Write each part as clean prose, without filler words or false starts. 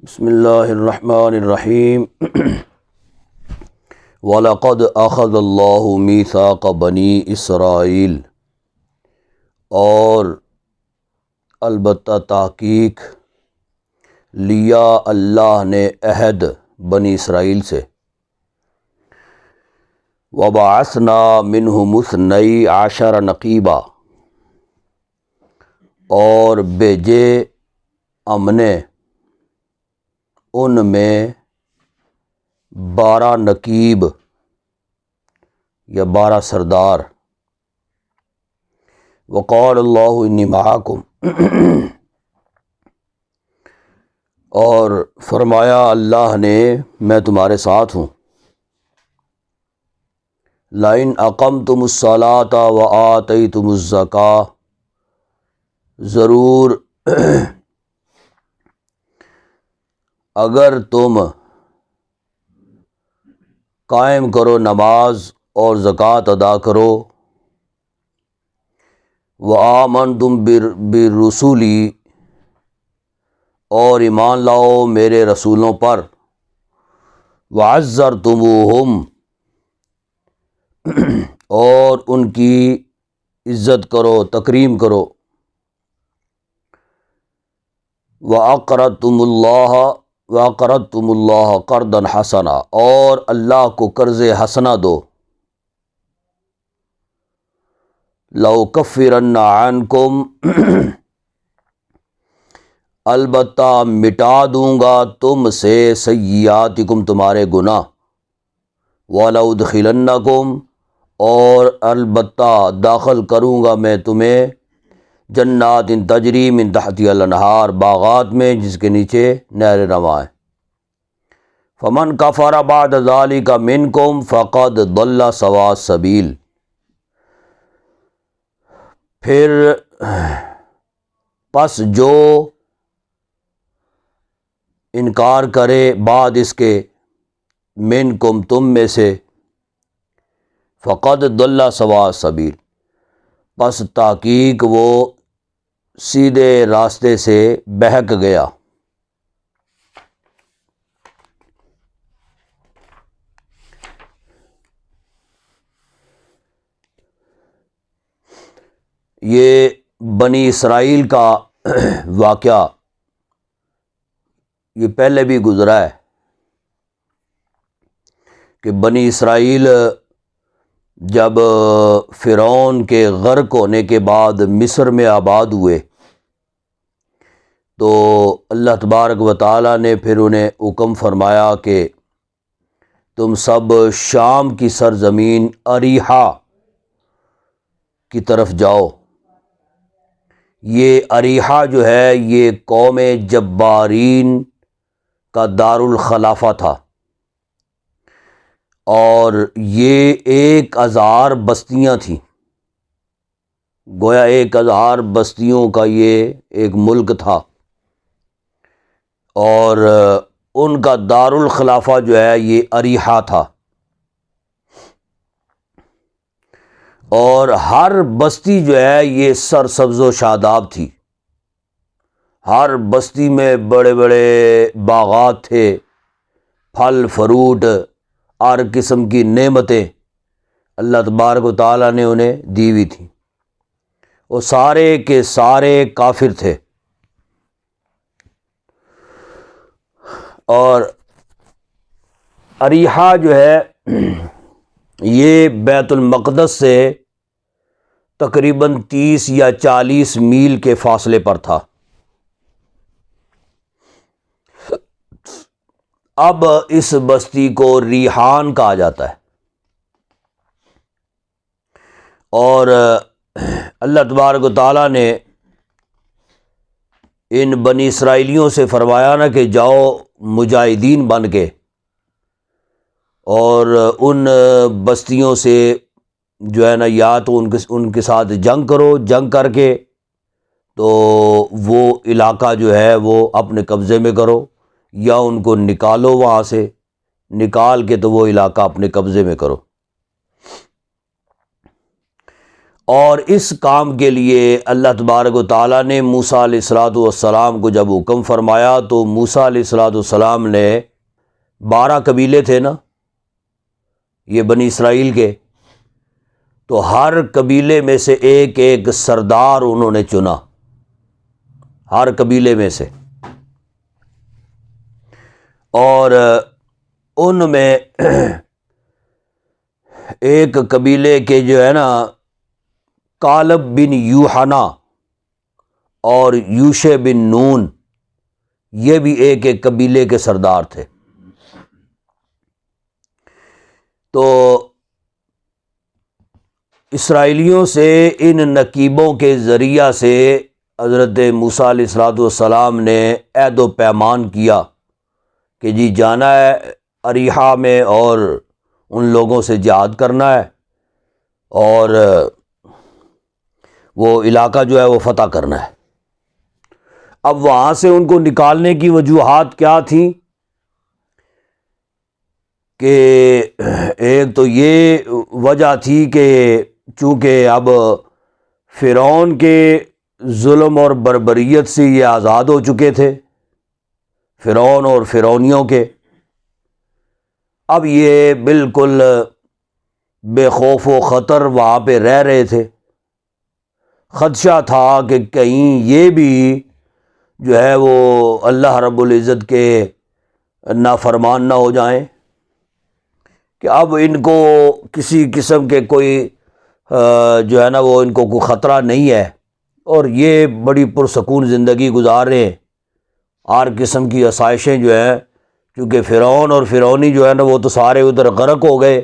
بسم اللہ الرحمن الرحیم وَلَقَدْ أَخَذَ اللَّهُ مِيثَاقَ بَنِي اسرائیل، اور البتہ تحقیق لیا اللہ نے عہد بنی اسرائیل سے۔ وَبَعَثْنَا مِنْهُمُ اثْنَيْ عَشَرَ نَقِيبًا، اور بھیجے ہم نے ان میں 12 نقیب یا 12 سردار۔ وقال اللہ انی معکم، اور فرمایا اللہ نے میں تمہارے ساتھ ہوں۔ لئن اقمتم الصلاۃ وآتیتم الزکاۃ، ضرور اگر تم قائم کرو نماز اور زکوٰۃ ادا کرو، وآمنتم برسولی، اور ایمان لاؤ میرے رسولوں پر، وعزرتموہم، اور ان کی عزت کرو، تکریم کرو، وَأَقْرَضْتُمُ اللَّهَ قَرْضًا حَسَنًا، اور اللہ کو قرض حسنہ دو۔ لَأُكَفِّرَنَّ عَنْكُمْ، البتہ مٹا دوں گا تم سے، سیئاتکم، تمہارے گناہ، وَلَأُدْخِلَنَّكُمْ، اور البتہ داخل کروں گا میں تمہیں، جنات تجری من تحتها الانہار، باغات میں جس کے نیچے نہریں رواں ہیں۔ فمن کفر بعد ذلک منکم فقد ضل سواء السبیل، پھر پس جو انکار کرے بعد اس کے، منکم، تم میں سے، فقد ضل سواء السبیل، پس تحقیق وہ سیدھے راستے سے بہک گیا۔ یہ بنی اسرائیل کا واقعہ یہ پہلے بھی گزرا ہے کہ بنی اسرائیل جب فرعون کے غرق ہونے کے بعد مصر میں آباد ہوئے تو اللہ تبارک و تعالیٰ نے پھر انہیں حکم فرمایا کہ تم سب شام کی سرزمین اریحا کی طرف جاؤ۔ یہ اریحا جو ہے یہ قوم جبارین کا دارالخلافہ تھا، اور یہ 1000 بستیاں تھیں، گویا 1000 بستیوں کا یہ ایک ملک تھا، اور ان کا دارالخلافہ جو ہے یہ اریحا تھا، اور ہر بستی جو ہے یہ سرسبز و شاداب تھی، ہر بستی میں بڑے بڑے باغات تھے، پھل فروٹ، ہر قسم کی نعمتیں اللہ تبارک و تعالیٰ نے انہیں دی ہوئی تھیں، وہ سارے کے سارے کافر تھے۔ اور اریحا جو ہے یہ بیت المقدس سے تقریباً 30 یا 40 میل کے فاصلے پر تھا۔ اب اس بستی کو ریحان کہا جاتا ہے، اور اللہ تبارک و تعالیٰ نے ان بنی اسرائیلیوں سے فرمایا نا کہ جاؤ مجاہدین بن کے، اور ان بستیوں سے جو ہے نا یا تو ان کے ساتھ جنگ کرو، جنگ کر کے تو وہ علاقہ جو ہے وہ اپنے قبضے میں کرو، یا ان کو نکالو، وہاں سے نکال کے تو وہ علاقہ اپنے قبضے میں کرو۔ اور اس کام کے لیے اللہ تبارک و تعالیٰ نے موسیٰ علیہ السلام کو جب حکم فرمایا تو موسیٰ علیہ السلام نے 12 قبیلے تھے نا یہ بنی اسرائیل کے، تو ہر قبیلے میں سے ایک ایک سردار انہوں نے چنا، ہر قبیلے میں سے، اور ان میں ایک قبیلے کے جو ہے نا کالب بن یوحنا اور یوشع بن نون، یہ بھی ایک ایک قبیلے کے سردار تھے۔ تو اسرائیلیوں سے ان نقیبوں کے ذریعہ سے حضرت موسیٰ علیہ السلام نے عہد و پیمان کیا کہ جی جانا ہے اریحا میں اور ان لوگوں سے جہاد کرنا ہے اور وہ علاقہ جو ہے وہ فتح کرنا ہے۔ اب وہاں سے ان کو نکالنے کی وجوہات کیا تھیں کہ ایک تو یہ وجہ تھی کہ چونکہ اب فرعون کے ظلم اور بربریت سے یہ آزاد ہو چکے تھے، فرعون اور فرعونیوں کے، اب یہ بالکل بے خوف و خطر وہاں پہ رہ رہے تھے۔ خدشہ تھا کہ کہیں یہ بھی جو ہے وہ اللہ رب العزت کے نافرمان نہ ہو جائیں، کہ اب ان کو کسی قسم کے کوئی جو ہے نا وہ ان کو کوئی خطرہ نہیں ہے، اور یہ بڑی پرسکون زندگی گزار رہے ہیں۔ ہر قسم کی آسائشیں جو ہیں، کیونکہ فرعون اور فرعونی جو ہے نا وہ تو سارے ادھر غرق ہو گئے،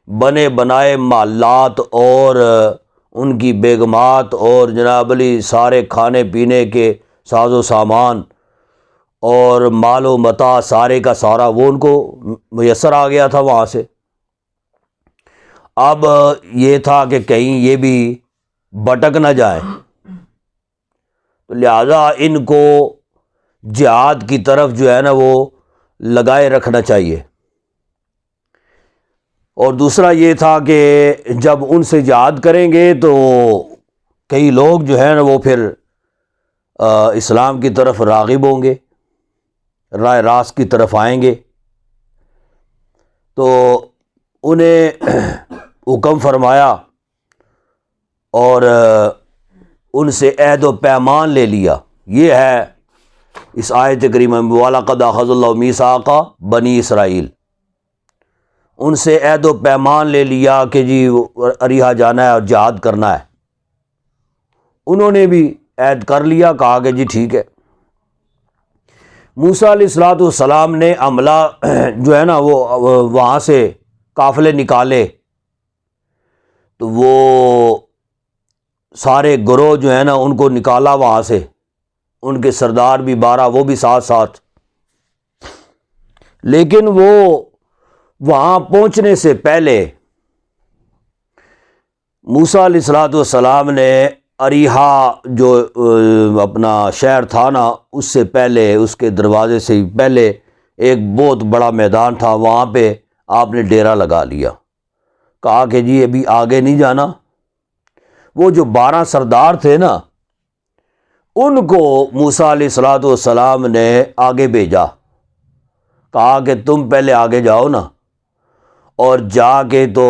بنے بنائے محلات اور ان کی بیگمات اور جناب علی سارے کھانے پینے کے ساز و سامان اور مال و متاع سارے کا سارا وہ ان کو میسر آ گیا تھا وہاں سے۔ اب یہ تھا کہ کہیں یہ بھی بھٹک نہ جائیں، تو لہذا ان کو جہاد کی طرف جو ہے نا وہ لگائے رکھنا چاہیے۔ اور دوسرا یہ تھا کہ جب ان سے جہاد کریں گے تو کئی لوگ جو ہے نا وہ پھر اسلام کی طرف راغب ہوں گے، راہ راست کی طرف آئیں گے، تو انہیں حکم فرمایا اور ان سے عہد و پیمان لے لیا۔ یہ ہے اس آیت کریمہ میں وَلَقَدْ أَخَذَ اللَّهُ مِيثَاقَ بنی اسرائیل، ان سے عہد و پیمان لے لیا کہ جی اریحا جانا ہے اور جہاد کرنا ہے۔ انہوں نے بھی عہد کر لیا، کہا کہ جی ٹھیک ہے۔ موسیٰ علیہ السلام نے عملہ جو ہے نا وہ وہاں سے قافلے نکالے، تو وہ سارے گروہ جو ہے نا ان کو نکالا وہاں سے، ان کے سردار بھی 12 وہ بھی ساتھ ساتھ، لیکن وہ وہاں پہنچنے سے پہلے موسیٰ علیہ السلام نے اریحا جو اپنا شہر تھا نا اس سے پہلے، اس کے دروازے سے پہلے ایک بہت بڑا میدان تھا، وہاں پہ آپ نے ڈیرا لگا لیا، کہا کہ جی ابھی آگے نہیں جانا۔ وہ جو 12 سردار تھے نا ان کو موسیٰ علیہ السلام نے آگے بھیجا، کہا کہ تم پہلے آگے جاؤ نا، اور جا کے تو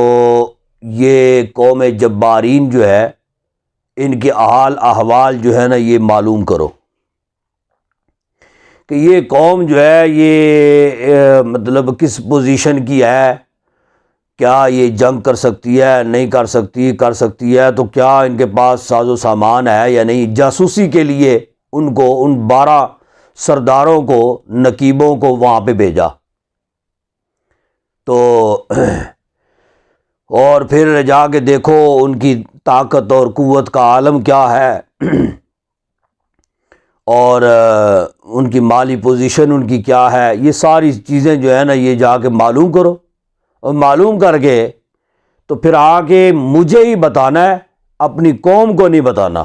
یہ قوم جبارین جو ہے ان کے حال احوال جو ہے نا یہ معلوم کرو کہ یہ قوم جو ہے یہ مطلب کس پوزیشن کی ہے، کیا یہ جنگ کر سکتی ہے، نہیں کر سکتی، کر سکتی ہے تو کیا ان کے پاس ساز و سامان ہے یا نہیں۔ جاسوسی کے لیے ان کو ان 12 سرداروں کو نقیبوں کو وہاں پہ بھیجا، تو اور پھر جا کے دیکھو ان کی طاقت اور قوت کا عالم کیا ہے، اور ان کی مالی پوزیشن ان کی کیا ہے، یہ ساری چیزیں جو ہے نا یہ جا کے معلوم کرو، اور معلوم کر کے تو پھر آ کے مجھے ہی بتانا ہے، اپنی قوم کو نہیں بتانا،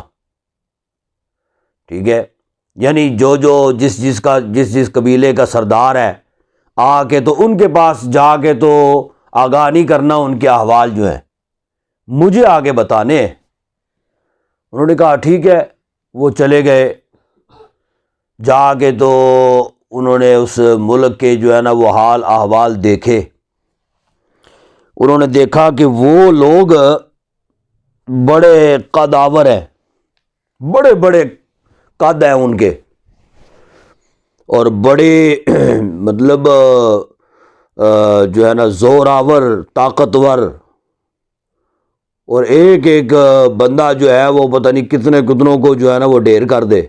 ٹھیک ہے۔ یعنی جو جس قبیلے کا سردار ہے آ کے تو ان کے پاس جا کے تو آگاہ نہیں کرنا ان کے احوال جو ہیں، مجھے آگے بتانے، انہوں نے کہا ٹھیک ہے. وہ چلے گئے. جا کے تو انہوں نے اس ملک کے جو ہے نا وہ حال احوال دیکھے. انہوں نے دیکھا کہ وہ لوگ بڑے قداور ہیں, بڑے بڑے قد ہیں ان کے, اور بڑے مطلب جو ہے نا زوراور, طاقتور, اور ایک ایک بندہ جو ہے وہ پتہ نہیں کتنوں کو جو ہے نا وہ ڈھیر کر دے.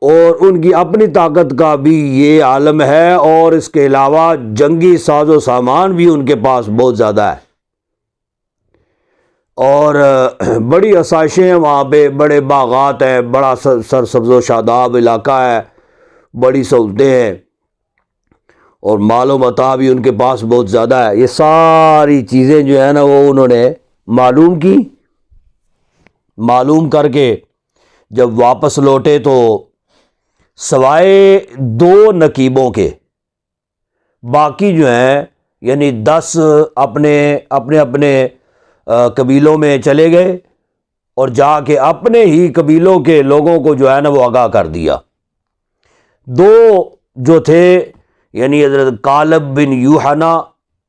اور ان کی اپنی طاقت کا بھی یہ عالم ہے, اور اس کے علاوہ جنگی ساز و سامان بھی ان کے پاس بہت زیادہ ہے, اور بڑی آسائشیں ہیں وہاں پہ, بڑے باغات ہیں, بڑا سرسبز و شاداب علاقہ ہے, بڑی سہولتیں ہیں, اور مال و متاع بھی ان کے پاس بہت زیادہ ہے. یہ ساری چیزیں جو ہے نا وہ انہوں نے معلوم کی. معلوم کر کے جب واپس لوٹے تو سوائے 2 نقیبوں کے باقی جو ہیں یعنی 10 اپنے اپنے قبیلوں میں چلے گئے, اور جا کے اپنے ہی قبیلوں کے لوگوں کو جو ہے نا وہ آگاہ کر دیا. 2 جو تھے یعنی حضرت کالب بن یوحنا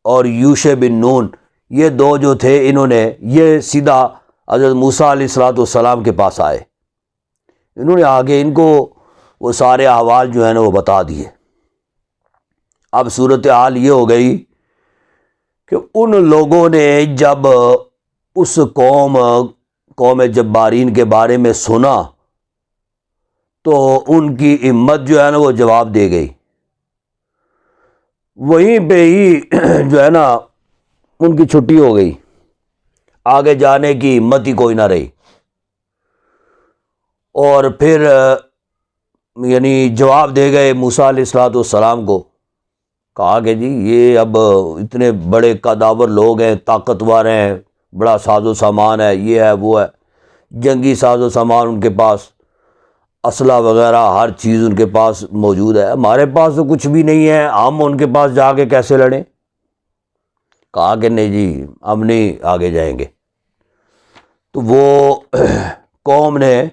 اور یوشع بن نون, یہ 2 جو تھے انہوں نے یہ سیدھا حضرت موسیٰ علیہ السلام کے پاس آئے. انہوں نے آگے ان کو وہ سارے احوال جو ہیں نا وہ بتا دیے. اب صورتحال یہ ہو گئی کہ ان لوگوں نے جب اس قوم جبارین کے بارے میں سنا تو ان کی ہمت جو ہے نا وہ جواب دے گئی. وہیں پہ ہی جو ہے نا ان کی چھٹی ہو گئی, آگے جانے کی ہمت ہی کوئی نہ رہی. اور پھر یعنی جواب دے گئے موسیٰ علیہ السلام کو. کہا کہ جی یہ اب اتنے بڑے قداور لوگ ہیں, طاقتور ہیں, بڑا ساز و سامان ہے, یہ ہے وہ ہے, جنگی ساز و سامان ان کے پاس, اسلحہ وغیرہ ہر چیز ان کے پاس موجود ہے, ہمارے پاس تو کچھ بھی نہیں ہے, ہم ان کے پاس جا کے کیسے لڑیں. کہا کہ نہیں جی ہم نہیں آگے جائیں گے. تو وہ قوم نے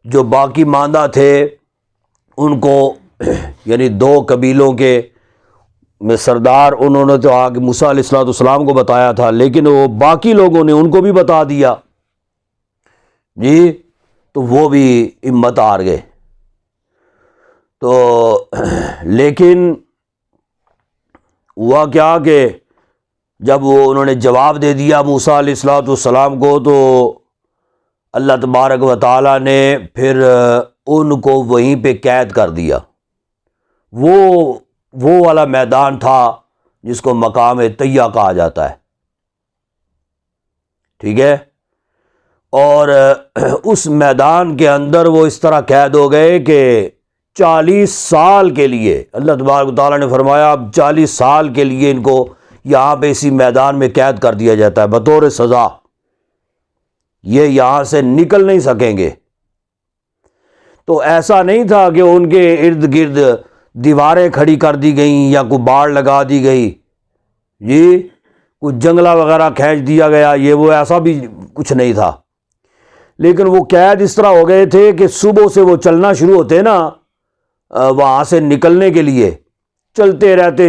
جو باقی ماندہ تھے ان کو یعنی 2 قبیلوں کے میں سردار, انہوں نے تو آگے موسیٰ علیہ السلام کو بتایا تھا, لیکن وہ باقی لوگوں نے ان کو بھی بتا دیا جی, تو وہ بھی ہمت ہار گئے. تو لیکن ہوا کیا کہ جب وہ انہوں نے جواب دے دیا موسیٰ علیہ السلام کو, تو اللہ تبارک و تعالیٰ نے پھر ان کو وہیں پہ قید کر دیا. وہ والا میدان تھا جس کو مقام طیہ کہا جاتا ہے, ٹھیک ہے. اور اس میدان کے اندر وہ اس طرح قید ہو گئے کہ 40 سال کے لیے اللہ تبارک و تعالیٰ نے فرمایا اب 40 سال کے لیے ان کو یہاں پہ اسی میدان میں قید کر دیا جاتا ہے بطور سزا. یہ یہاں سے نکل نہیں سکیں گے. تو ایسا نہیں تھا کہ ان کے ارد گرد دیواریں کھڑی کر دی گئیں یا کوئی باڑ لگا دی گئی, جی کوئی جنگلہ وغیرہ کھینچ دیا گیا, یہ وہ ایسا بھی کچھ نہیں تھا. لیکن وہ قید اس طرح ہو گئے تھے کہ صبح سے وہ چلنا شروع ہوتے نا وہاں سے نکلنے کے لیے, چلتے رہتے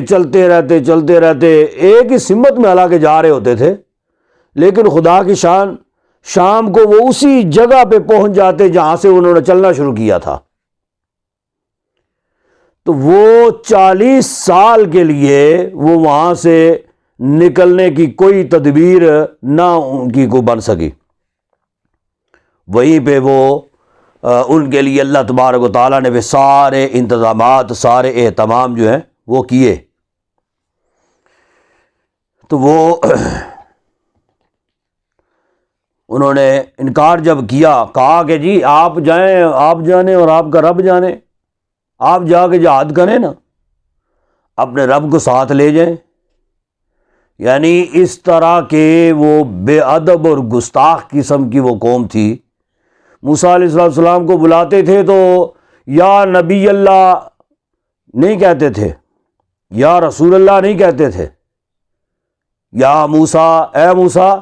ایک ہی سمت میں حالانکہ جا رہے ہوتے تھے, لیکن خدا کی شان شام کو وہ اسی جگہ پہ پہنچ جاتے جہاں سے انہوں نے چلنا شروع کیا تھا. تو وہ 40 سال کے لیے وہ وہاں سے نکلنے کی کوئی تدبیر نہ ان کی کو بن سکی. وہیں پہ وہ ان کے لیے اللہ تبارک و تعالیٰ نے بھی سارے انتظامات, سارے اہتمام جو ہیں وہ کیے. تو وہ انہوں نے انکار جب کیا, کہا کہ جی آپ جائیں, آپ جانے اور آپ کا رب جانے, آپ جا کے جہاد کریں نا, اپنے رب کو ساتھ لے جائیں. یعنی اس طرح کے وہ بے ادب اور گستاخ قسم کی وہ قوم تھی. موسیٰ علیہ السلام کو بلاتے تھے تو یا نبی اللہ نہیں کہتے تھے, یا رسول اللہ نہیں کہتے تھے, یا موسیٰ, اے موسیٰ,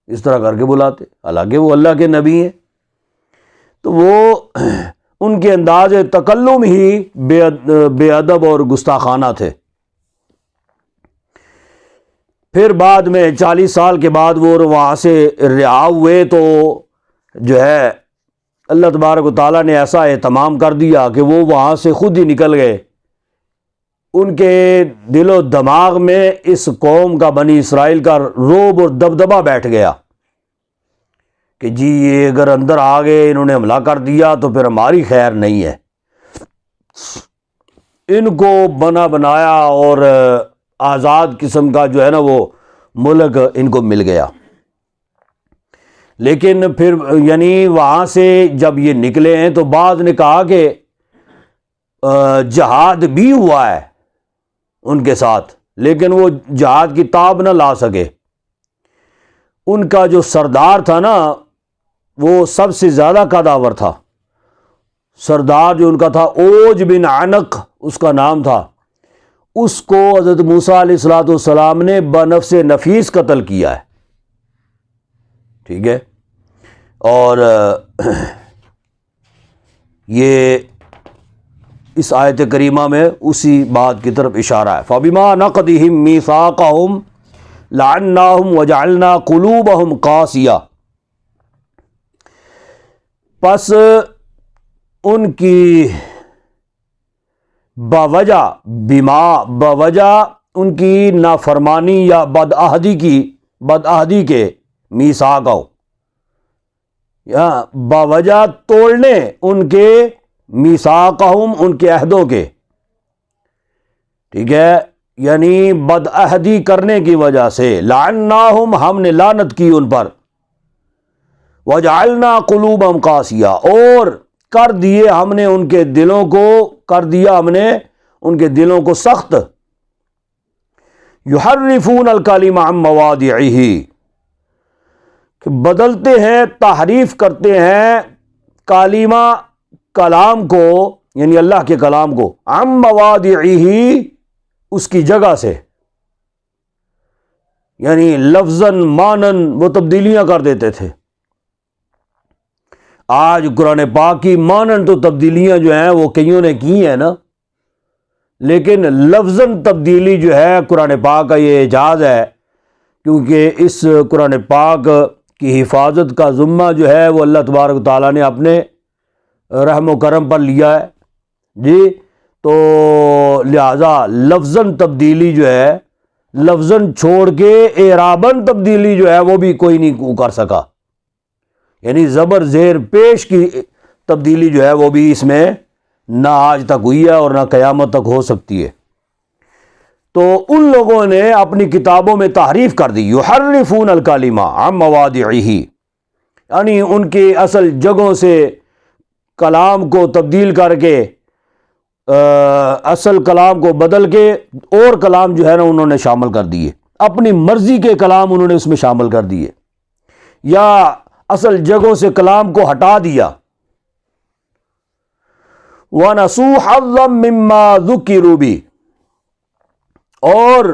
اس طرح کر کے بلاتے، حالانکہ وہ اللہ کے نبی ہیں۔ تو وہ ان کے انداز تکلم ہی بے ادب اور گستاخانہ تھے۔ پھر بعد میں 40 سال کے بعد وہ وہاں سے رہا ہوئے تو جو ہے اللہ تبارک و تعالیٰ نے ایسا اہتمام کر دیا کہ وہ وہاں سے خود ہی نکل گئے۔ ان کے دل و دماغ میں اس قوم کا، بنی اسرائیل کا رعب اور دبدبہ بیٹھ گیا کہ جی یہ اگر اندر آ گئے، انہوں نے حملہ کر دیا تو پھر ہماری خیر نہیں ہے۔ ان کو بنا بنایا اور آزاد قسم کا جو ہے نا وہ ملک ان کو مل گیا۔ لیکن پھر یعنی وہاں سے جب یہ نکلے ہیں تو بعض نے کہا کہ جہاد بھی ہوا ہے ان کے ساتھ، لیکن وہ جہاد کی تاب نہ لا سکے۔ ان کا جو سردار تھا نا وہ سب سے زیادہ قداور تھا۔ سردار جو ان کا تھا اوج بن عنق اس کا نام تھا، اس کو حضرت موسیٰ علیہ الصلوۃ والسلام نے بنفس نفیس قتل کیا ہے، ٹھیک ہے۔ اور یہ اس آیت کریمہ میں اسی بات کی طرف اشارہ ہے۔ فَبِمَا نَقْضِهِم مِّيثَاقَهُمْ لَعَنَّاهُمْ وَجَعَلْنَا قُلُوبَهُمْ قَاسِيَةً، پس ان کی بوجہ ان کی نافرمانی یا بدعہدی کے میثاق یا بوجہ توڑنے ان کے میثاقہم ان کے عہدوں کے، ٹھیک ہے، یعنی بدعہدی کرنے کی وجہ سے لعناہم ہم نے لعنت کی ان پر، وجعلنا قلوبہم قاسیہ اور کر دیے ہم نے ان کے دلوں کو سخت، یحرفون الکلم عن مواضعہ کہ بدلتے ہیں، تحریف کرتے ہیں کلام کو یعنی اللہ کے کلام کو، عن مواضعہ اس کی جگہ سے، یعنی لفظاً معناً وہ تبدیلیاں کر دیتے تھے۔ آج قرآن پاک کی معناً تو تبدیلیاں جو ہیں وہ کئیوں نے کی ہیں نا، لیکن لفظاً تبدیلی جو ہے قرآن پاک کا یہ اعجاز ہے، کیونکہ اس قرآن پاک کی حفاظت کا ذمہ جو ہے وہ اللہ تبارک و تعالیٰ نے اپنے رحم و کرم پر لیا ہے جی۔ تو لہذا لفظاً تبدیلی جو ہے، لفظاً چھوڑ کے اعراباً تبدیلی جو ہے وہ بھی کوئی نہیں کر سکا، یعنی زبر زیر پیش کی تبدیلی جو ہے وہ بھی اس میں نہ آج تک ہوئی ہے اور نہ قیامت تک ہو سکتی ہے۔ تو ان لوگوں نے اپنی کتابوں میں تحریف کر دی، یحرفون الکلم عن مواضعہ، یعنی ان کی اصل جگہوں سے کلام کو تبدیل کر کے، اصل کلام کو بدل کے اور کلام جو ہے نا انہوں نے شامل کر دیے، اپنی مرضی کے کلام انہوں نے اس میں شامل کر دیے، یا اصل جگہوں سے کلام کو ہٹا دیا۔ وَنَسُوا حَظًّا مِّمَّا ذُكِّرُوا بِهِ، اور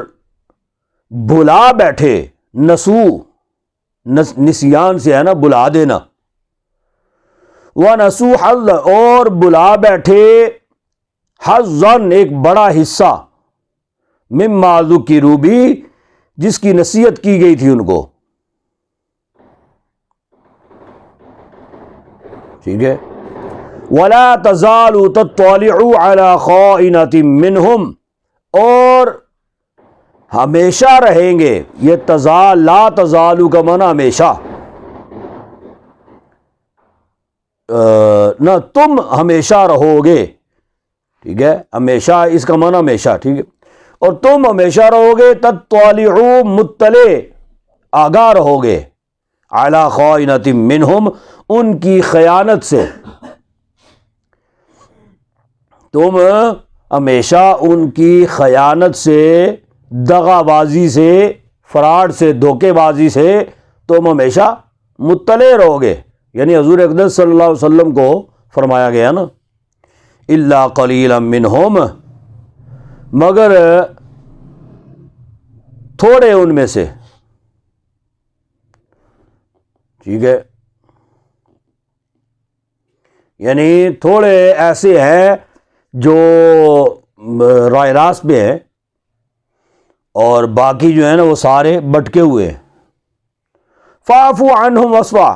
بھلا بیٹھے، نسیان سے ہے نا بھلا دینا، وَنَسُوا حَظًّا اور بھلا بیٹھے، حَظًّا ایک بڑا حصہ، مِّمَّا ذُكِّرُوا بِهِ جس کی نصیحت کی گئی تھی ان کو، ٹھیک ہے۔ وَلَا تَزَالُ تَطَّلِعُ عَلَى خَائِنَةٍ مِّنْهُمْ اور ہمیشہ رہیں گے، یہ لا تزالو کا معنی ہمیشہ، نہ تم ہمیشہ رہو گے، ٹھیک ہے، ہمیشہ اس کا معنی ہمیشہ، ٹھیک ہے، اور تم ہمیشہ رہو گے، تطلعو مطلع آگاہ رہو گے، علی خائنۃ منہم ان کی خیانت سے، تم ہمیشہ ان کی خیانت سے، دغا بازی سے، فراڈ سے، دھوکے بازی سے تم ہمیشہ مطلع رہو گے، یعنی حضور اقدس صلی اللہ علیہ وسلم کو فرمایا گیا نا، الا قلیلا منہم مگر تھوڑے ان میں سے، ٹھیک ہے، یعنی تھوڑے ایسے ہیں جو رائے راست پہ ہیں اور باقی جو ہے نا وہ سارے بٹکے ہوئے ہیں۔ فاعفو عنہم وصفا،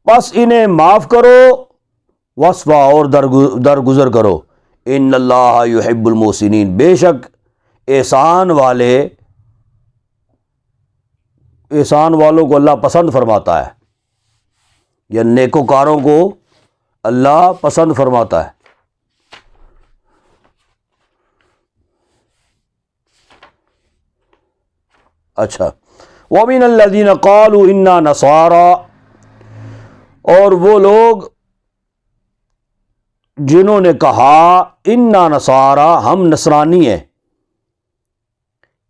پس انہیں معاف کرو، وصفا اور درگزر کرو، ان اللہ یحب المحسنین، بے شک احسان والوں کو اللہ پسند فرماتا ہے، یا نیکوکاروں کو اللہ پسند فرماتا ہے۔ اچھا، وَمِنَ الَّذِينَ قَالُوا إِنَّا نَصَارَىٰ، اور وہ لوگ جنہوں نے کہا اِنَّا نَصَارَىٰ، ہم نصرانی ہیں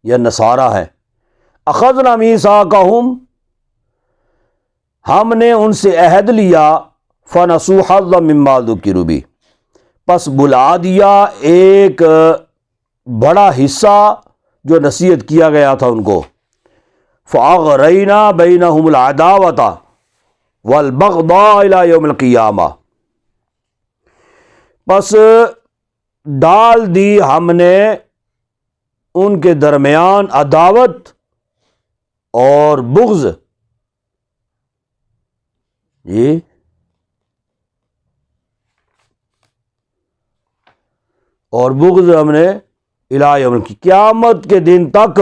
یا نصارہ ہے، أَخَذْنَا مِيثَاقَهُمْ، ہم نے ان سے عہد لیا، فَنَسُوا حَظًّا مِّمَّا ذُكِّرُوا بِهِ، پس بلا دیا ایک بڑا حصہ جو نصیحت کیا گیا تھا ان کو، فَأَغْرَيْنَا بَيْنَهُمُ الْعَدَاوَةَ وَالْبَغْضَاءَ إِلَىٰ يَوْمِ الْقِيَامَةِ، پس ڈال دی ہم نے ان کے درمیان عداوت اور بغض، یہ اور بغض ہم نے الی یوم کی، قیامت کے دن تک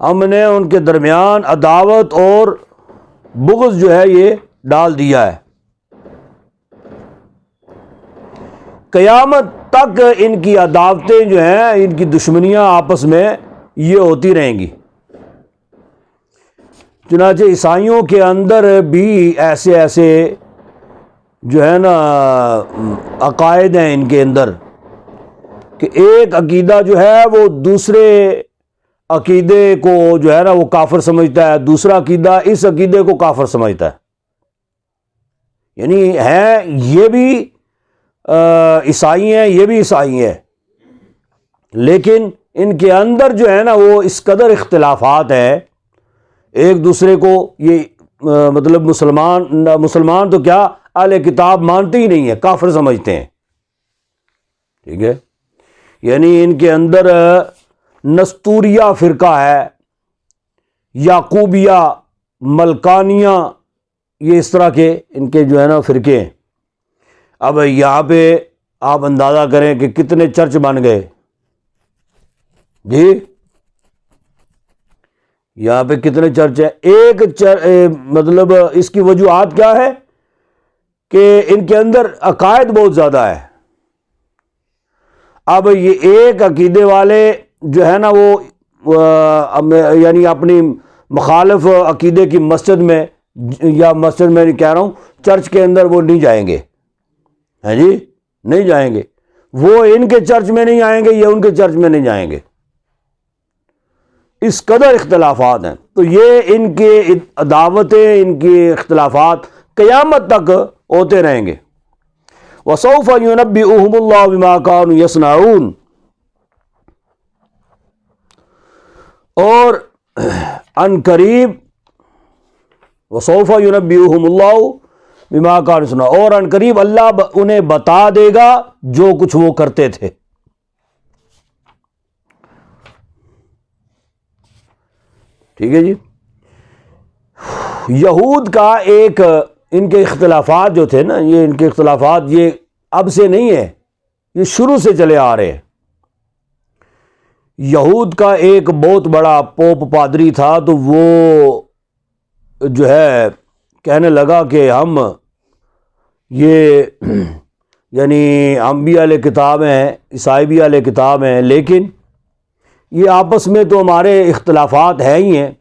ہم نے ان کے درمیان عداوت اور بغض جو ہے یہ ڈال دیا ہے، قیامت تک ان کی عداوتیں جو ہیں، ان کی دشمنیاں آپس میں یہ ہوتی رہیں گی۔ چنانچہ عیسائیوں کے اندر بھی ایسے جو ہے نا عقائد ہیں ان کے اندر، کہ ایک عقیدہ جو ہے وہ دوسرے عقیدے کو جو ہے نا وہ کافر سمجھتا ہے، دوسرا عقیدہ اس عقیدے کو کافر سمجھتا ہے، یعنی ہے یہ بھی عیسائی ہیں، یہ بھی عیسائی ہیں، لیکن ان کے اندر جو ہے نا وہ اس قدر اختلافات ہیں، ایک دوسرے کو یہ مطلب مسلمان تو کیا اہل کتاب مانتے ہی نہیں ہیں، کافر سمجھتے ہیں، ٹھیک ہے، یعنی ان کے اندر نستوریہ فرقہ ہے، یعقوبیہ، ملکانیہ، یہ اس طرح کے ان کے جو ہے نا فرقے ہیں۔ اب یہاں پہ آپ اندازہ کریں کہ کتنے چرچ بن گئے، جی یہاں پہ کتنے چرچ ہیں، مطلب اس کی وجوہات کیا ہے کہ ان کے اندر عقائد بہت زیادہ ہے۔ اب یہ ایک عقیدے والے جو ہے نا وہ یعنی اپنی مخالف عقیدے کی مسجد میں، یا مسجد میں کہہ رہا ہوں چرچ کے اندر وہ نہیں جائیں گے، ہیں جی نہیں جائیں گے، وہ ان کے چرچ میں نہیں آئیں گے، یہ ان کے چرچ میں نہیں جائیں گے، اس قدر اختلافات ہیں۔ تو یہ ان کے عداوتیں، ان کے اختلافات قیامت تک ہوتے رہیں گے۔ وَسَوْفَ يُنَبِّئُهُمُ اللَّهُ بِمَا كَانُوا يَصْنَعُونَ، اور ان قریب وَسَوْفَ يُنَبِّئُهُمُ اللَّهُ بِمَا كَانُوا يَصْنَعُونَ، اور ان قریب اللہ انہیں بتا دے گا جو کچھ وہ کرتے تھے۔ ٹھیک ہے جی، یہود کا ایک ان کے اختلافات جو تھے نا، یہ ان کے اختلافات یہ اب سے نہیں ہے، یہ شروع سے چلے آ رہے ہیں۔ یہود کا ایک بہت بڑا پوپ پادری تھا، تو وہ جو ہے کہنے لگا کہ ہم یہ یعنی ہم بھی اہل کتاب ہیں، عیسائی بھی اہل کتاب ہیں، لیکن یہ آپس میں تو ہمارے اختلافات ہیں ہی ہیں،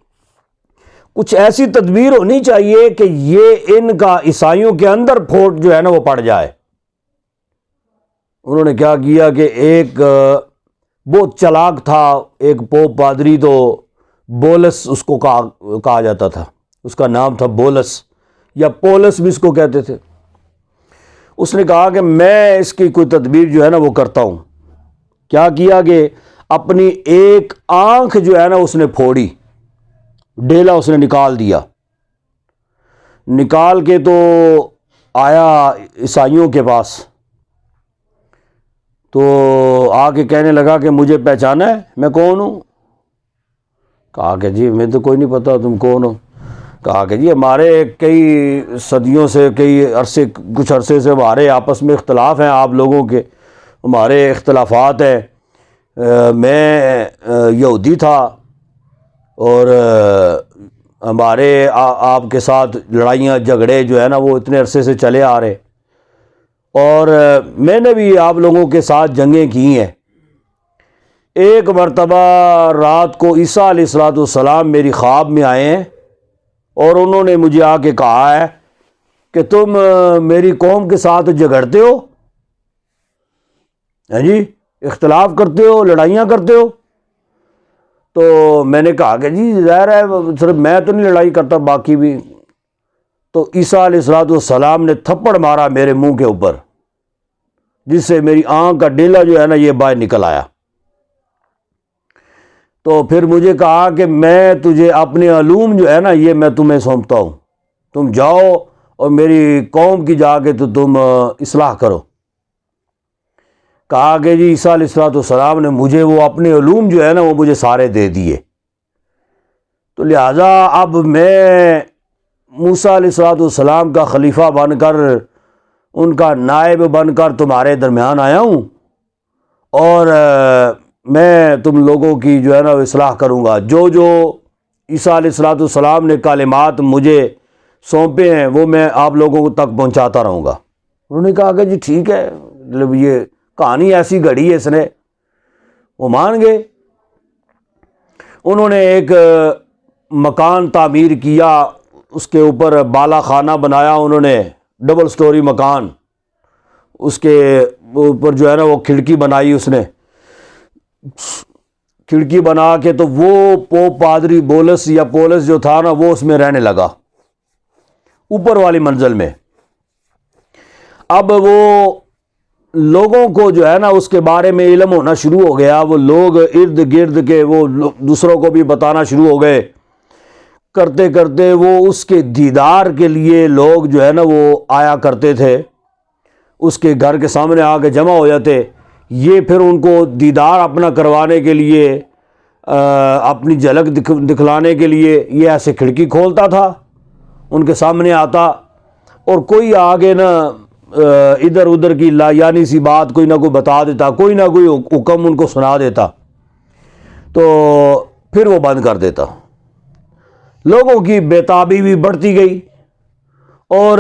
کچھ ایسی تدبیر ہونی چاہیے کہ یہ ان کا عیسائیوں کے اندر پھوٹ جو ہے نا وہ پڑ جائے۔ انہوں نے کیا کیا کہ ایک بہت چلاک تھا ایک پوپ پادری، تو بولس اس کو کہا جاتا تھا، اس کا نام تھا بولس، یا پولس بھی اس کو کہتے تھے۔ اس نے کہا کہ میں اس کی کوئی تدبیر جو ہے نا وہ کرتا ہوں۔ کیا کیا کہ اپنی ایک آنکھ جو ہے نا اس نے پھوڑی، ڈیلا اس نے نکال دیا، نکال کے تو آیا عیسائیوں کے پاس، تو آ کے کہنے لگا کہ مجھے پہچانا ہے میں کون ہوں؟ کہا کہ جی میں تو کوئی نہیں پتا تم کون ہو۔ کہا کہ جی ہمارے کئی صدیوں سے کچھ عرصے سے ہمارے آپس میں اختلاف ہیں، آپ لوگوں کے ہمارے اختلافات ہیں، میں یہودی تھا اور ہمارے آپ کے ساتھ لڑائیاں جھگڑے جو ہے نا وہ اتنے عرصے سے چلے آ رہے، اور میں نے بھی آپ لوگوں کے ساتھ جنگیں کی ہیں۔ ایک مرتبہ رات کو عیسیٰ علیہ الصلوۃ والسلام میری خواب میں آئے ہیں اور انہوں نے مجھے آ کے کہا ہے کہ تم میری قوم کے ساتھ جھگڑتے ہو، ہاں جی، اختلاف کرتے ہو، لڑائیاں کرتے ہو۔ تو میں نے کہا کہ جی ظاہر ہے صرف میں تو نہیں لڑائی کرتا، باقی بھی۔ تو عیسیٰ علیہ الصلوۃ والسلام نے تھپڑ مارا میرے منہ کے اوپر، جس سے میری آنکھ کا ڈیلا جو ہے نا یہ باہر نکل آیا۔ تو پھر مجھے کہا کہ میں تجھے اپنے علوم جو ہے نا یہ میں تمہیں سونپتا ہوں، تم جاؤ اور میری قوم کی جا کے تو تم اصلاح کرو۔ کہا کہ جی عیسیٰ علیہ الصلوۃ والسلام نے مجھے وہ اپنے علوم جو ہے نا وہ مجھے سارے دے دیے، تو لہٰذا اب میں موسیٰ علیہ الصلوۃ والسلام کا خلیفہ بن کر، ان کا نائب بن کر تمہارے درمیان آیا ہوں، اور میں تم لوگوں کی جو ہے نا اصلاح کروں گا۔ جو عیسیٰ علیہ الصلوۃ والسلام نے کلمات مجھے سونپے ہیں وہ میں آپ لوگوں تک پہنچاتا رہوں گا۔ انہوں نے کہا کہ جی ٹھیک ہے، مطلب یہ کہانی ایسی گھڑی ہے اس نے، وہ مان گئے۔ انہوں نے ایک مکان تعمیر کیا، اس کے اوپر بالا خانہ بنایا، انہوں نے ڈبل سٹوری مکان، اس کے اوپر جو ہے نا وہ کھڑکی بنائی، اس نے کھڑکی بنا کے تو وہ پوپ پادری بولس یا پولس جو تھا نا وہ اس میں رہنے لگا اوپر والی منزل میں۔ اب وہ لوگوں کو جو ہے نا اس کے بارے میں علم ہونا شروع ہو گیا، وہ لوگ ارد گرد کے وہ دوسروں کو بھی بتانا شروع ہو گئے، کرتے کرتے وہ اس کے دیدار کے لیے لوگ جو ہے نا وہ آیا کرتے تھے، اس کے گھر کے سامنے آ کے جمع ہو جاتے۔ یہ پھر ان کو دیدار اپنا کروانے کے لیے، اپنی جھلک دکھلانے کے لیے یہ ایسے کھڑکی کھولتا تھا، ان کے سامنے آتا، اور کوئی آگے نا ادھر ادھر کی یعنی سی بات کوئی نہ کوئی بتا دیتا، کوئی نہ کوئی حکم ان کو سنا دیتا، تو پھر وہ بند کر دیتا۔ لوگوں کی بےتابی بھی بڑھتی گئی اور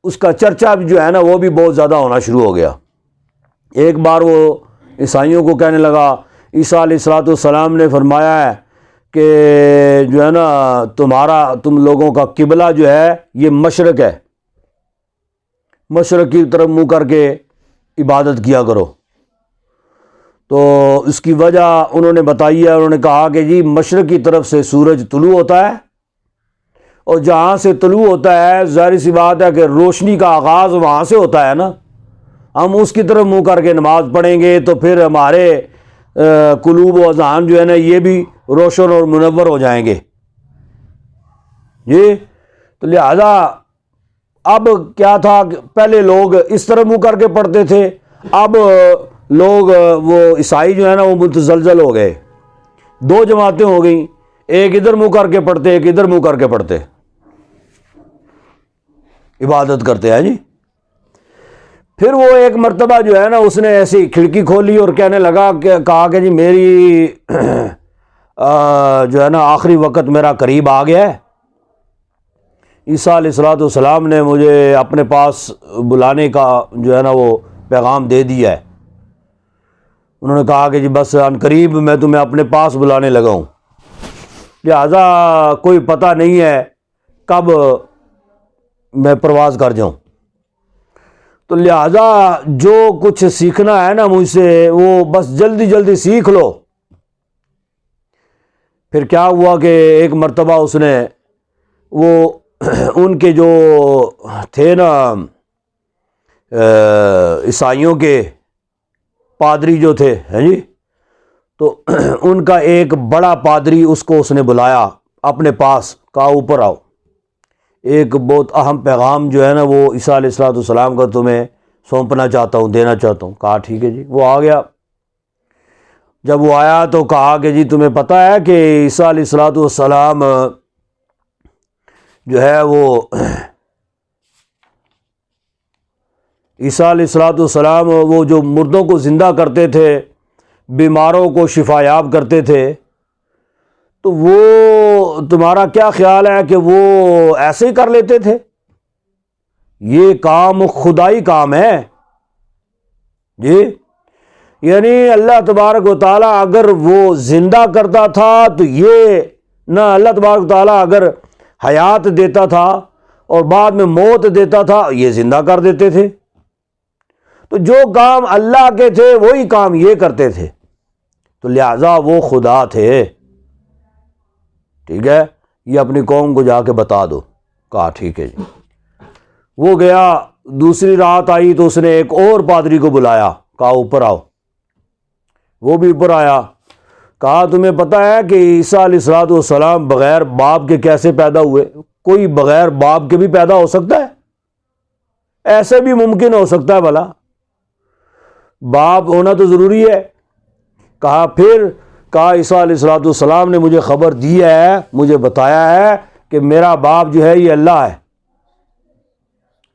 اس کا چرچا جو ہے نا وہ بھی بہت زیادہ ہونا شروع ہو گیا۔ ایک بار وہ عیسائیوں کو کہنے لگا عیسیٰ علیہ الصلوۃ والسلام نے فرمایا ہے کہ جو ہے نا تم لوگوں کا قبلہ جو ہے یہ مشرق ہے، مشرق کی طرف منہ کر کے عبادت کیا کرو۔ تو اس کی وجہ انہوں نے بتائی ہے، انہوں نے کہا کہ جی مشرق کی طرف سے سورج طلوع ہوتا ہے، اور جہاں سے طلوع ہوتا ہے ظاہر سی بات ہے کہ روشنی کا آغاز وہاں سے ہوتا ہے نا، ہم اس کی طرف منہ کر کے نماز پڑھیں گے تو پھر ہمارے قلوب و اذہان جو ہے نا یہ بھی روشن اور منور ہو جائیں گے جی۔ تو لہذا اب کیا تھا کہ پہلے لوگ اس طرح منہ کر کے پڑھتے تھے، اب لوگ وہ عیسائی جو ہے نا وہ متزلزل ہو گئے، دو جماعتیں ہو گئیں، ایک ادھر منہ کر کے پڑھتے، ایک ادھر منہ کر کے پڑھتے، عبادت کرتے ہیں جی۔ پھر وہ ایک مرتبہ جو ہے نا اس نے ایسی کھڑکی کھولی اور کہنے لگا کہا کہ جی میری جو ہے نا آخری وقت میرا قریب آ گیا ہے، عیسیٰ علیہ الصلوۃ والسلام نے مجھے اپنے پاس بلانے کا جو ہے نا وہ پیغام دے دیا ہے۔ انہوں نے کہا کہ جی بس عن قریب میں تمہیں اپنے پاس بلانے لگا ہوں، لہذا کوئی پتہ نہیں ہے کب میں پرواز کر جاؤں، تو لہذا جو کچھ سیکھنا ہے نا مجھ سے وہ بس جلدی جلدی سیکھ لو۔ پھر کیا ہوا کہ ایک مرتبہ اس نے وہ ان کے جو تھے نا عیسائیوں کے پادری جو تھے ہیں جی، تو ان کا ایک بڑا پادری اس کو اس نے بلایا اپنے پاس، کہا اوپر آؤ، ایک بہت اہم پیغام جو ہے نا وہ عیسیٰ علیہ السلام کا تمہیں سونپنا چاہتا ہوں، دینا چاہتا ہوں۔ کہا ٹھیک ہے جی۔ وہ آ گیا، جب وہ آیا تو کہا کہ جی تمہیں پتہ ہے کہ عیسیٰ علیہ السلام جو ہے وہ عیسیٰ علیہ السلام وہ جو مردوں کو زندہ کرتے تھے، بیماروں کو شفا یاب کرتے تھے، تو وہ تمہارا کیا خیال ہے کہ وہ ایسے ہی کر لیتے تھے؟ یہ کام خدائی کام ہے جی، یعنی اللہ تبارک و تعالیٰ اگر وہ زندہ کرتا تھا تو یہ نہ، اللہ تبارک و تعالیٰ اگر حیات دیتا تھا اور بعد میں موت دیتا تھا، یہ زندہ کر دیتے تھے۔ تو جو کام اللہ کے تھے وہی کام یہ کرتے تھے، تو لہذا وہ خدا تھے۔ ٹھیک ہے، یہ اپنی قوم کو جا کے بتا دو۔ کہا ٹھیک ہے جی۔ وہ گیا، دوسری رات آئی تو اس نے ایک اور پادری کو بلایا، کہا اوپر آؤ۔ وہ بھی اوپر آیا، کہا تمہیں پتہ ہے کہ عیسیٰ علیہ السلام بغیر باپ کے کیسے پیدا ہوئے؟ کوئی بغیر باپ کے بھی پیدا ہو سکتا ہے؟ ایسے بھی ممکن ہو سکتا ہے بھلا؟ باپ ہونا تو ضروری ہے۔ کہا پھر، کہا عیسیٰ علیہ السلام نے مجھے خبر دی ہے، مجھے بتایا ہے کہ میرا باپ جو ہے یہ اللہ ہے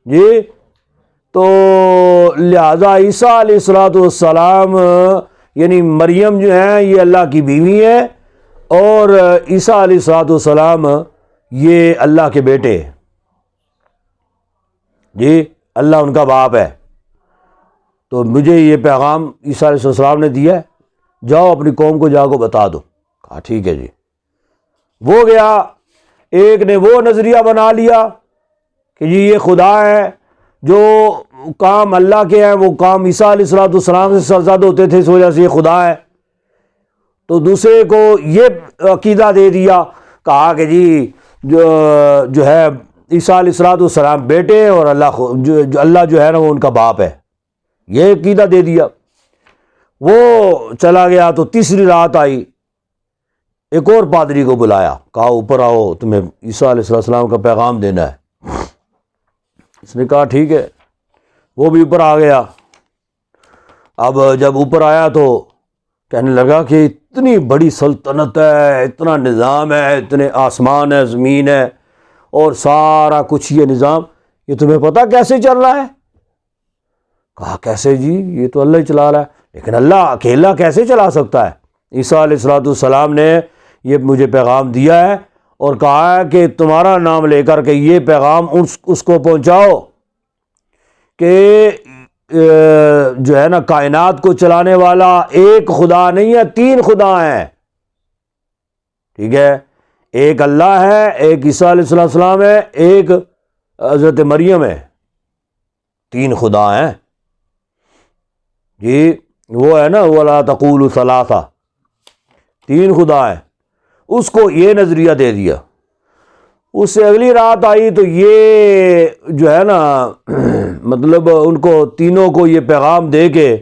جی، تو لہذا عیسیٰ علیہ السلام یعنی مریم جو ہیں یہ اللہ کی بیوی ہے، اور عیسیٰ علیہ السلام یہ اللہ کے بیٹے ہیں جی، اللہ ان کا باپ ہے۔ تو مجھے یہ پیغام عیسیٰ علیہ السلام نے دیا ہے، جاؤ اپنی قوم کو جا کو بتا دو۔ کہا ٹھیک ہے جی۔ وہ گیا، ایک نے وہ نظریہ بنا لیا کہ جی یہ خدا ہے، جو کام اللہ کے ہیں وہ کام عیسیٰ علیہ السلام سے سرزد ہوتے تھے، اس وجہ سے یہ خدا ہے۔ تو دوسرے کو یہ عقیدہ دے دیا، کہا کہ جی جو ہے عیسیٰ علیہ السلام بیٹے ہیں اور اللہ جو ہے نا وہ ان کا باپ ہے، یہ عقیدہ دے دیا۔ وہ چلا گیا تو تیسری رات آئی، ایک اور پادری کو بلایا، کہا اوپر آؤ، تمہیں عیسیٰ علیہ السلام کا پیغام دینا ہے۔ اس نے کہا ٹھیک ہے۔ وہ بھی اوپر آ گیا۔ اب جب اوپر آیا تو کہنے لگا کہ اتنی بڑی سلطنت ہے، اتنا نظام ہے، اتنے آسمان ہے، زمین ہے، اور سارا کچھ یہ نظام، یہ تمہیں پتہ کیسے چل رہا ہے؟ کہا کیسے جی، یہ تو اللہ ہی چلا رہا ہے، لیکن اللہ اکیلا کیسے چلا سکتا ہے؟ عیسیٰ علیہ السلام نے یہ مجھے پیغام دیا ہے اور کہا ہے کہ تمہارا نام لے کر کے یہ پیغام اس کو پہنچاؤ کہ جو ہے نا کائنات کو چلانے والا ایک خدا نہیں ہے، تین خدا ہیں۔ ٹھیک ہے، ایک اللہ ہے، ایک عیسیٰ علیہ السلام ہے، ایک حضرت مریم ہے، تین خدا ہیں جی۔ وہ ہے نا وَلَا تَقُولُوا ثَلَاثَةٌ، تین خدا ہیں۔ اس کو یہ نظریہ دے دیا۔ اس سے اگلی رات آئی تو یہ جو ہے نا مطلب ان کو تینوں کو یہ پیغام دے کے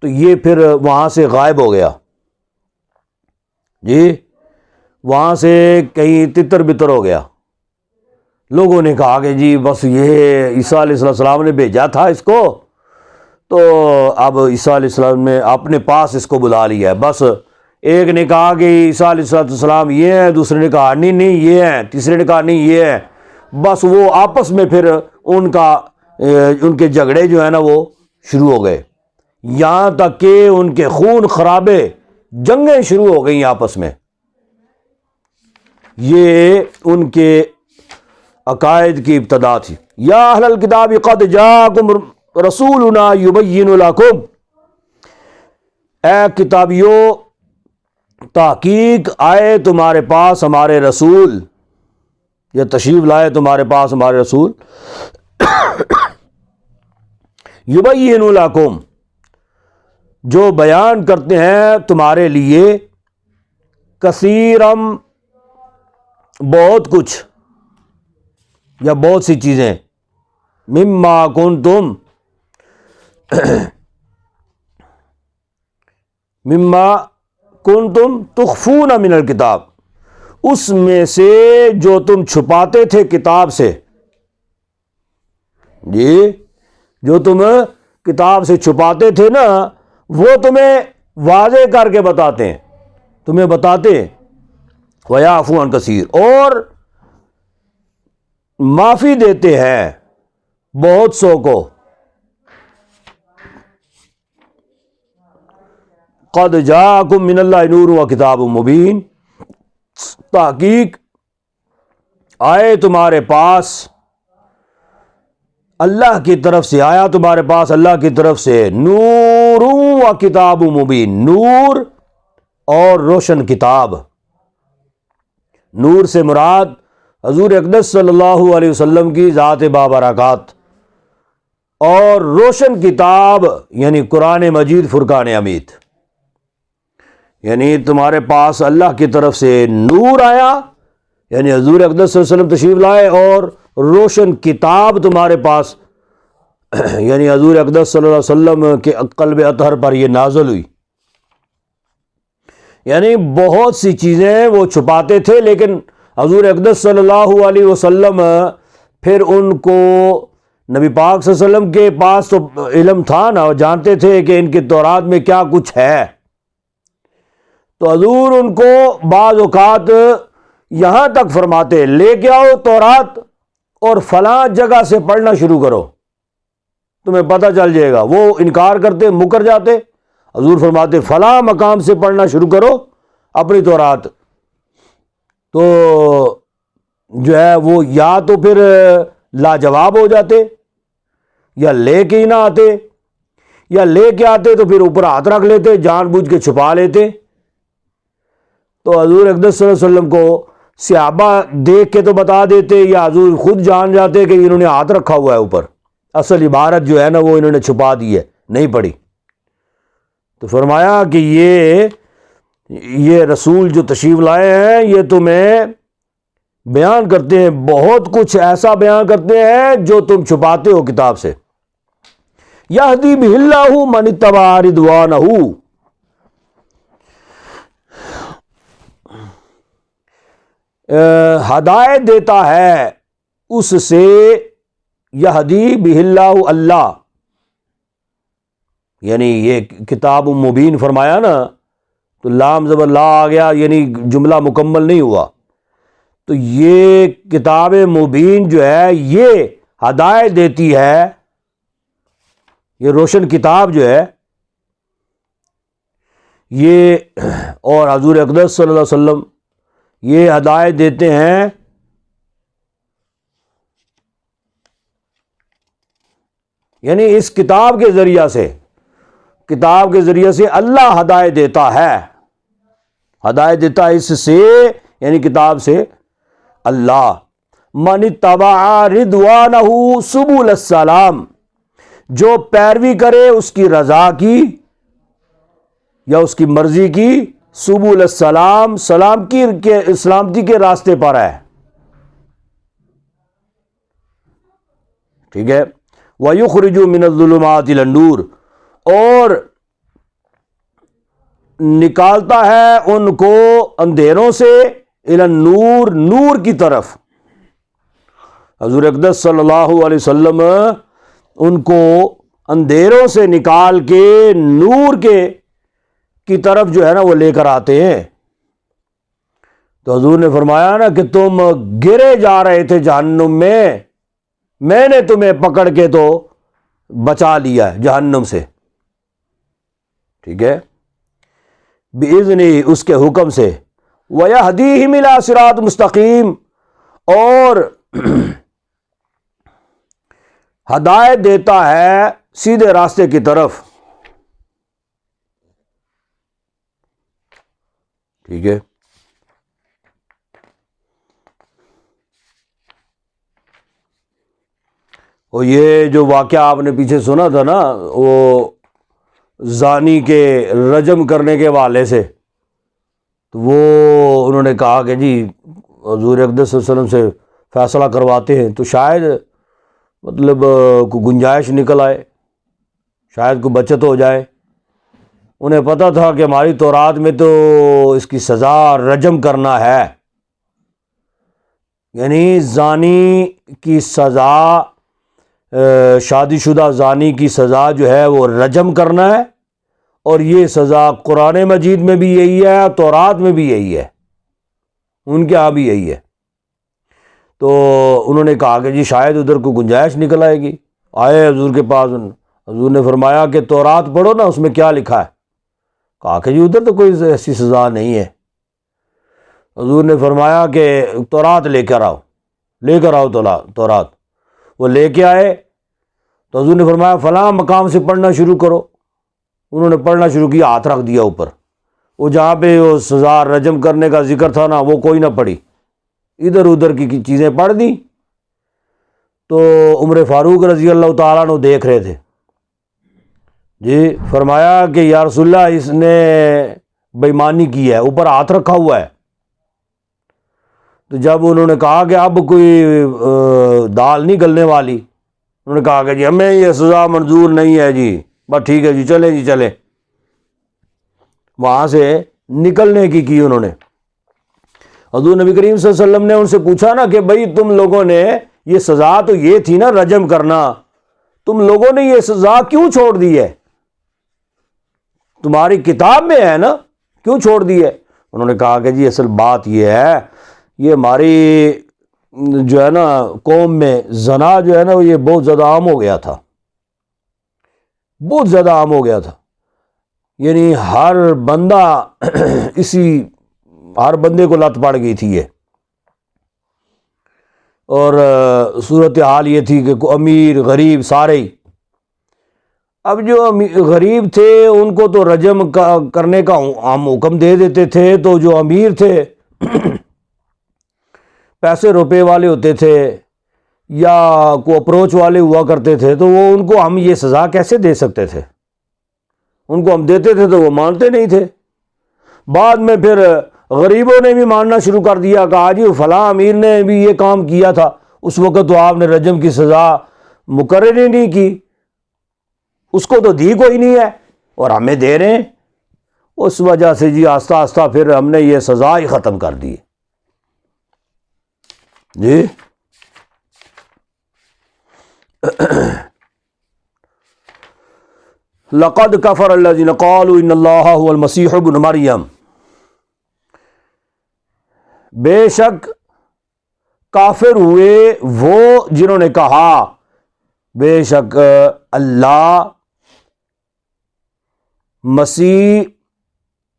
تو یہ پھر وہاں سے غائب ہو گیا جی، وہاں سے کہیں تتر بتر ہو گیا۔ لوگوں نے کہا کہ جی بس یہ عیسیٰ علیہ السلام نے بھیجا تھا اس کو، تو اب عیسیٰ علیہ السلام نے اپنے پاس اس کو بلا لیا ہے۔ بس ایک نے کہا کہ عیسیٰ علیہ السلام یہ ہیں، دوسرے نے کہا نہیں یہ ہیں، تیسرے نے کہا نہیں یہ ہیں۔ بس وہ آپس میں پھر ان کے جھگڑے جو ہیں نا وہ شروع ہو گئے، یہاں تک کہ ان کے خون خرابے، جنگیں شروع ہو گئیں آپس میں۔ یہ ان کے عقائد کی ابتدا تھی۔ یا اہل الکتاب قد جاءکم رسولنا یبین لکم، اے کتابیوں تحقیق آئے تمہارے پاس ہمارے رسول، یا تشریف لائے تمہارے پاس ہمارے رسول، یبین لکم، جو بیان کرتے ہیں تمہارے لیے، کثیرم، بہت کچھ یا بہت سی چیزیں، مما کنتم، مما کنتم تخفون من الکتاب، اس میں سے جو تم چھپاتے تھے کتاب سے، جی جو تم کتاب سے چھپاتے تھے نا وہ تمہیں واضح کر کے بتاتے ہیں، تمہیں بتاتے ہیں۔ وَيَعْفُو عَنْ كَثِيرٍ، اور معافی دیتے ہیں بہت سو کو۔ قَدْ جَاءَكُم مِّنَ اللَّهِ نُورٌ وَكِتَابٌ مُّبِينٌ، تحقیق آئے تمہارے پاس اللہ کی طرف سے، آیا تمہارے پاس اللہ کی طرف سے نور و کتاب مبین، نور اور روشن کتاب۔ نور سے مراد حضور اقدس صلی اللہ علیہ وسلم کی ذات بابرکات، اور روشن کتاب یعنی قرآن مجید فرقان حمید، یعنی تمہارے پاس اللہ کی طرف سے نور آیا، یعنی حضور اقدس صلی اللہ علیہ وسلم تشریف لائے، اور روشن کتاب تمہارے پاس یعنی حضور اقدس صلی اللہ علیہ وسلم کے قلب اطہر پر یہ نازل ہوئی۔ یعنی بہت سی چیزیں وہ چھپاتے تھے، لیکن حضور اقدس صلی اللہ علیہ وسلم پھر ان کو، نبی پاک صلی اللہ علیہ وسلم کے پاس تو علم تھا نا، وہ جانتے تھے کہ ان کے تورات میں کیا کچھ ہے، تو حضور ان کو بعض اوقات یہاں تک فرماتے لے کے آؤ تورات اور فلاں جگہ سے پڑھنا شروع کرو، تمہیں پتہ چل جائے گا۔ وہ انکار کرتے، مکر جاتے، حضور فرماتے فلاں مقام سے پڑھنا شروع کرو اپنی تورات، تو جو ہے وہ یا تو پھر لاجواب ہو جاتے، یا لے کے ہی نہ آتے، یا لے کے آتے تو پھر اوپر ہاتھ رکھ لیتے، جان بوجھ کے چھپا لیتے۔ تو حضور اقدس صلی اللہ علیہ وسلم کو صحابہ دیکھ کے تو بتا دیتے، یا حضور خود جان جاتے کہ انہوں نے ہاتھ رکھا ہوا ہے اوپر، اصل عبارت جو ہے نا وہ انہوں نے چھپا دی ہے، نہیں پڑھی۔ تو فرمایا کہ یہ رسول جو تشریف لائے ہیں یہ تمہیں بیان کرتے ہیں، بہت کچھ ایسا بیان کرتے ہیں جو تم چھپاتے ہو کتاب سے۔ یہدی بہ اللہ من اتبع رضوانہ، ہدایت دیتا ہے اس سے، یہدی بہ اللہ، اللہ یعنی یہ کتاب مبین فرمایا نا، تو لام زبر لا آ گیا، یعنی جملہ مکمل نہیں ہوا۔ تو یہ کتاب مبین جو ہے یہ ہدایت دیتی ہے، یہ روشن کتاب جو ہے یہ، اور حضور اقدس صلی اللہ علیہ وسلم یہ ہدایت دیتے ہیں یعنی اس کتاب کے ذریعہ سے، کتاب کے ذریعے سے اللہ ہدایت دیتا ہے، ہدایت دیتا ہے اس سے یعنی کتاب سے اللہ۔ من اتبع رضوانہ سبل السلام، جو پیروی کرے اس کی رضا کی یا اس کی مرضی کی، سبل السلام سلامتی کے راستے پر ہے، ٹھیک ہے۔ وَيُخْرِجُ مِنَ الظُّلُمَاتِ إِلَى النُّورِ، اور نکالتا ہے ان کو اندھیروں سے، الی النور، نور کی طرف۔ حضور اقدس صلی اللہ علیہ وسلم ان کو اندھیروں سے نکال کے نور کی طرف جو ہے نا وہ لے کر آتے ہیں۔ تو حضور نے فرمایا نا کہ تم گرے جا رہے تھے جہنم میں نے تمہیں پکڑ کے تو بچا لیا ہے جہنم سے، ٹھیک ہے، بِإِذْنِهِ، اس کے حکم سے، وَيَهْدِيهِمْ إِلَىٰ صِرَاطٍ مُسْتَقِيمٍ، اور ہدایت دیتا ہے سیدھے راستے کی طرف، ٹھیک ہے۔ اور یہ جو واقعہ آپ نے پیچھے سنا تھا نا، وہ زانی کے رجم کرنے کے حوالے سے، تو وہ انہوں نے کہا کہ جی حضور اقدس صلی اللہ علیہ وسلم سے فیصلہ کرواتے ہیں تو شاید مطلب کوئی گنجائش نکل آئے، شاید کوئی بچت ہو جائے۔ انہیں پتہ تھا کہ ہماری تورات میں تو اس کی سزا رجم کرنا ہے، یعنی زانی کی سزا، شادی شدہ زانی کی سزا جو ہے وہ رجم کرنا ہے، اور یہ سزا قرآن مجید میں بھی یہی ہے، تورات میں بھی یہی ہے، ان کے ہاں بھی یہی ہے۔ تو انہوں نے کہا کہ جی شاید ادھر کو گنجائش نکل آئے گی، آئے حضور کے پاس، حضور نے فرمایا کہ تورات پڑھو نا، اس میں کیا لکھا ہے؟ کہا کہ جی ادھر تو کوئی ایسی سزا نہیں ہے۔ حضور نے فرمایا کہ تورات لے کر آؤ تورات۔ وہ لے کے آئے تو حضور نے فرمایا فلاں مقام سے پڑھنا شروع کرو۔ انہوں نے پڑھنا شروع کیا، ہاتھ رکھ دیا اوپر، وہ جہاں پہ وہ سزا رجم کرنے کا ذکر تھا نا وہ کوئی نہ پڑھی، ادھر ادھر کی چیزیں پڑھ دیں۔ تو عمر فاروق رضی اللہ تعالیٰ عنہ دیکھ رہے تھے، جی فرمایا کہ یا رسول اللہ اس نے بےایمانی کی ہے، اوپر ہاتھ رکھا ہوا ہے۔ تو جب انہوں نے کہا کہ اب کوئی دال نہیں گلنے والی، انہوں نے کہا کہ جی ہمیں یہ سزا منظور نہیں ہے جی، بس ٹھیک ہے جی چلیں۔ وہاں سے نکلنے کی انہوں نے۔ حضور نبی کریم صلی اللہ علیہ وسلم نے ان سے پوچھا نا کہ بھئی تم لوگوں نے یہ سزا تو یہ تھی نا رجم کرنا، تم لوگوں نے یہ سزا کیوں چھوڑ دی ہے؟ تمہاری کتاب میں ہے نا، کیوں چھوڑ دی ہے؟ انہوں نے کہا کہ جی اصل بات یہ ہے، یہ ہماری جو ہے نا قوم میں زنا جو ہے نا یہ بہت زیادہ عام ہو گیا تھا، یعنی ہر بندے کو لت پڑ گئی تھی یہ۔ اور صورتحال یہ تھی کہ امیر غریب سارے ہی، اب جو غریب تھے ان کو تو رجم کرنے کا ہم حکم دے دیتے تھے، تو جو امیر تھے پیسے روپے والے ہوتے تھے یا کو اپروچ والے ہوا کرتے تھے، تو وہ ان کو ہم یہ سزا کیسے دے سکتے تھے؟ ان کو ہم دیتے تھے تو وہ مانتے نہیں تھے۔ بعد میں پھر غریبوں نے بھی ماننا شروع کر دیا، کہا جی فلاں امیر نے بھی یہ کام کیا تھا، اس وقت تو آپ نے رجم کی سزا مقرر ہی نہیں کی، اس کو تو دی کوئی نہیں ہے اور ہمیں دے رہے ہیں۔ اس وجہ سے جی آہستہ آہستہ پھر ہم نے یہ سزا ہی ختم کر دی جی۔ لقد کفر الذین قالوا ان اللہ هو المسیح ابن مریم، بے شک کافر ہوئے وہ جنہوں نے کہا بے شک اللہ مسیح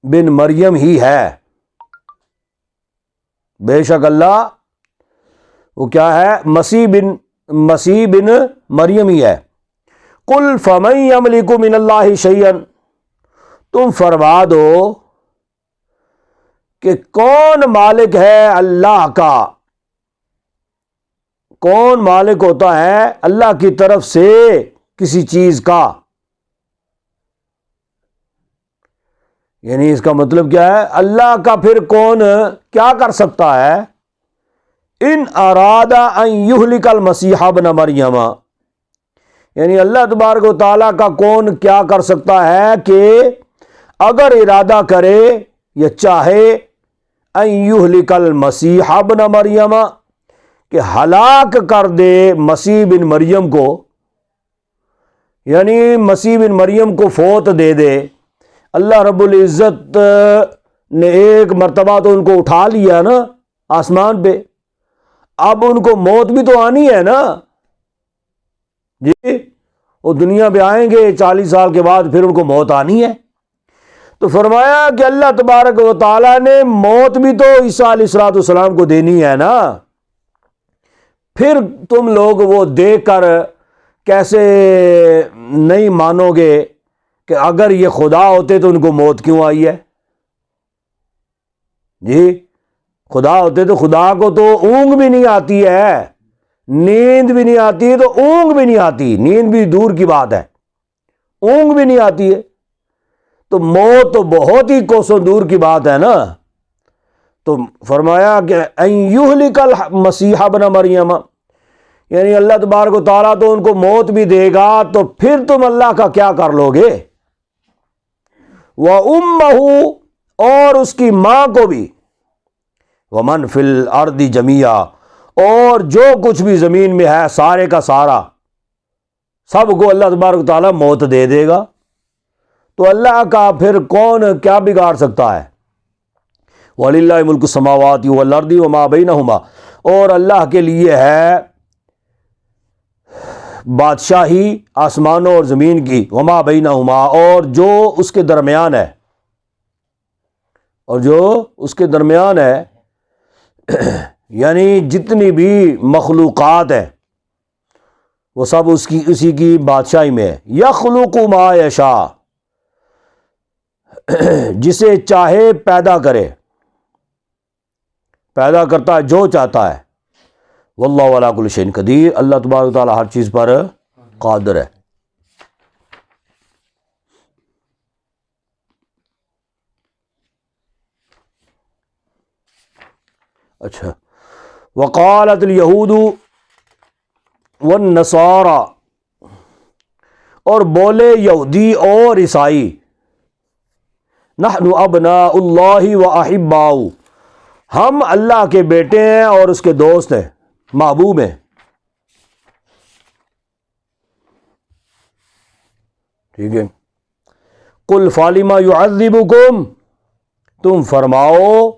بن مریم ہی ہے، بے شک اللہ وہ کیا ہے، مسیح بن مریم ہی ہے۔ قل فمن یملک من اللہ شیئا، تم فرما دو کہ کون مالک ہے اللہ کا، کون مالک ہوتا ہے اللہ کی طرف سے کسی چیز کا؟ یعنی اس کا مطلب کیا ہے، اللہ کا پھر کون کیا کر سکتا ہے؟ ان اراد ان یہلک المسیح ابن مریم، یعنی اللہ تبارک و تعالیٰ کا کون کیا کر سکتا ہے کہ اگر ارادہ کرے یا چاہے ان یہلک المسیح ابن مریم، کہ ہلاک کر دے مسیح بن مریم کو، یعنی مسیح بن مریم کو فوت دے دے۔ اللہ رب العزت نے ایک مرتبہ تو ان کو اٹھا لیا نا آسمان پہ، اب ان کو موت بھی تو آنی ہے نا جی، وہ دنیا پہ آئیں گے 40 سال کے بعد، پھر ان کو موت آنی ہے۔ تو فرمایا کہ اللہ تبارک و تعالیٰ نے موت بھی تو عیسیٰ علیہ السلام کو دینی ہے نا، پھر تم لوگ وہ دیکھ کر کیسے نہیں مانو گے کہ اگر یہ خدا ہوتے تو ان کو موت کیوں آئی ہے؟ جی خدا ہوتے تو خدا کو تو اونگ بھی نہیں آتی ہے، نیند بھی نہیں آتی ہے، تو اونگ بھی نہیں آتی، نیند بھی دور کی بات ہے، اونگ بھی نہیں آتی ہے، تو موت تو بہت ہی کوسوں دور کی بات ہے نا۔ تو فرمایا کہ ان یہلک المسیح ابن مریم، یعنی اللہ تبارک و تعالیٰ تو ان کو موت بھی دے گا، تو پھر تم اللہ کا کیا کر لو گے؟ وَأُمَّهُ، اور اس کی ماں کو بھی، وَمَنْ فِي الْأَرْضِ جَمِيعًا، اور جو کچھ بھی زمین میں ہے سارے کا سارا سب کو اللہ تبارک و تعالیٰ موت دے دے گا، تو اللہ کا پھر کون کیا بگاڑ سکتا ہے؟ وَلِلَّهِ مُلْكُ السَّمَاوَاتِ وَالْأَرْضِ وَمَا بَيْنَهُمَا، اور اللہ کے لیے ہے بادشاہی آسمانوں اور زمین کی، وما بینہما، اور جو اس کے درمیان ہے، اور جو اس کے درمیان ہے یعنی جتنی بھی مخلوقات ہیں وہ سب اسی کی بادشاہی میں ہے۔ یخلق ما یشاء، جسے چاہے پیدا کرے، پیدا کرتا ہے جو چاہتا ہے۔ واللہ علی کل شیء قدیر، اللہ تبارک و تعالیٰ ہر چیز پر قادر ہے۔ اچھا، وقالت الیہود والنصارى، اور بولے یہودی اور عیسائی، نحن ابناء اللہ واحباؤہ، ہم اللہ کے بیٹے ہیں اور اس کے دوست ہیں، محبوب ہیں۔ ٹھیک ہے، قل فلم یعذبکم، تم فرماؤ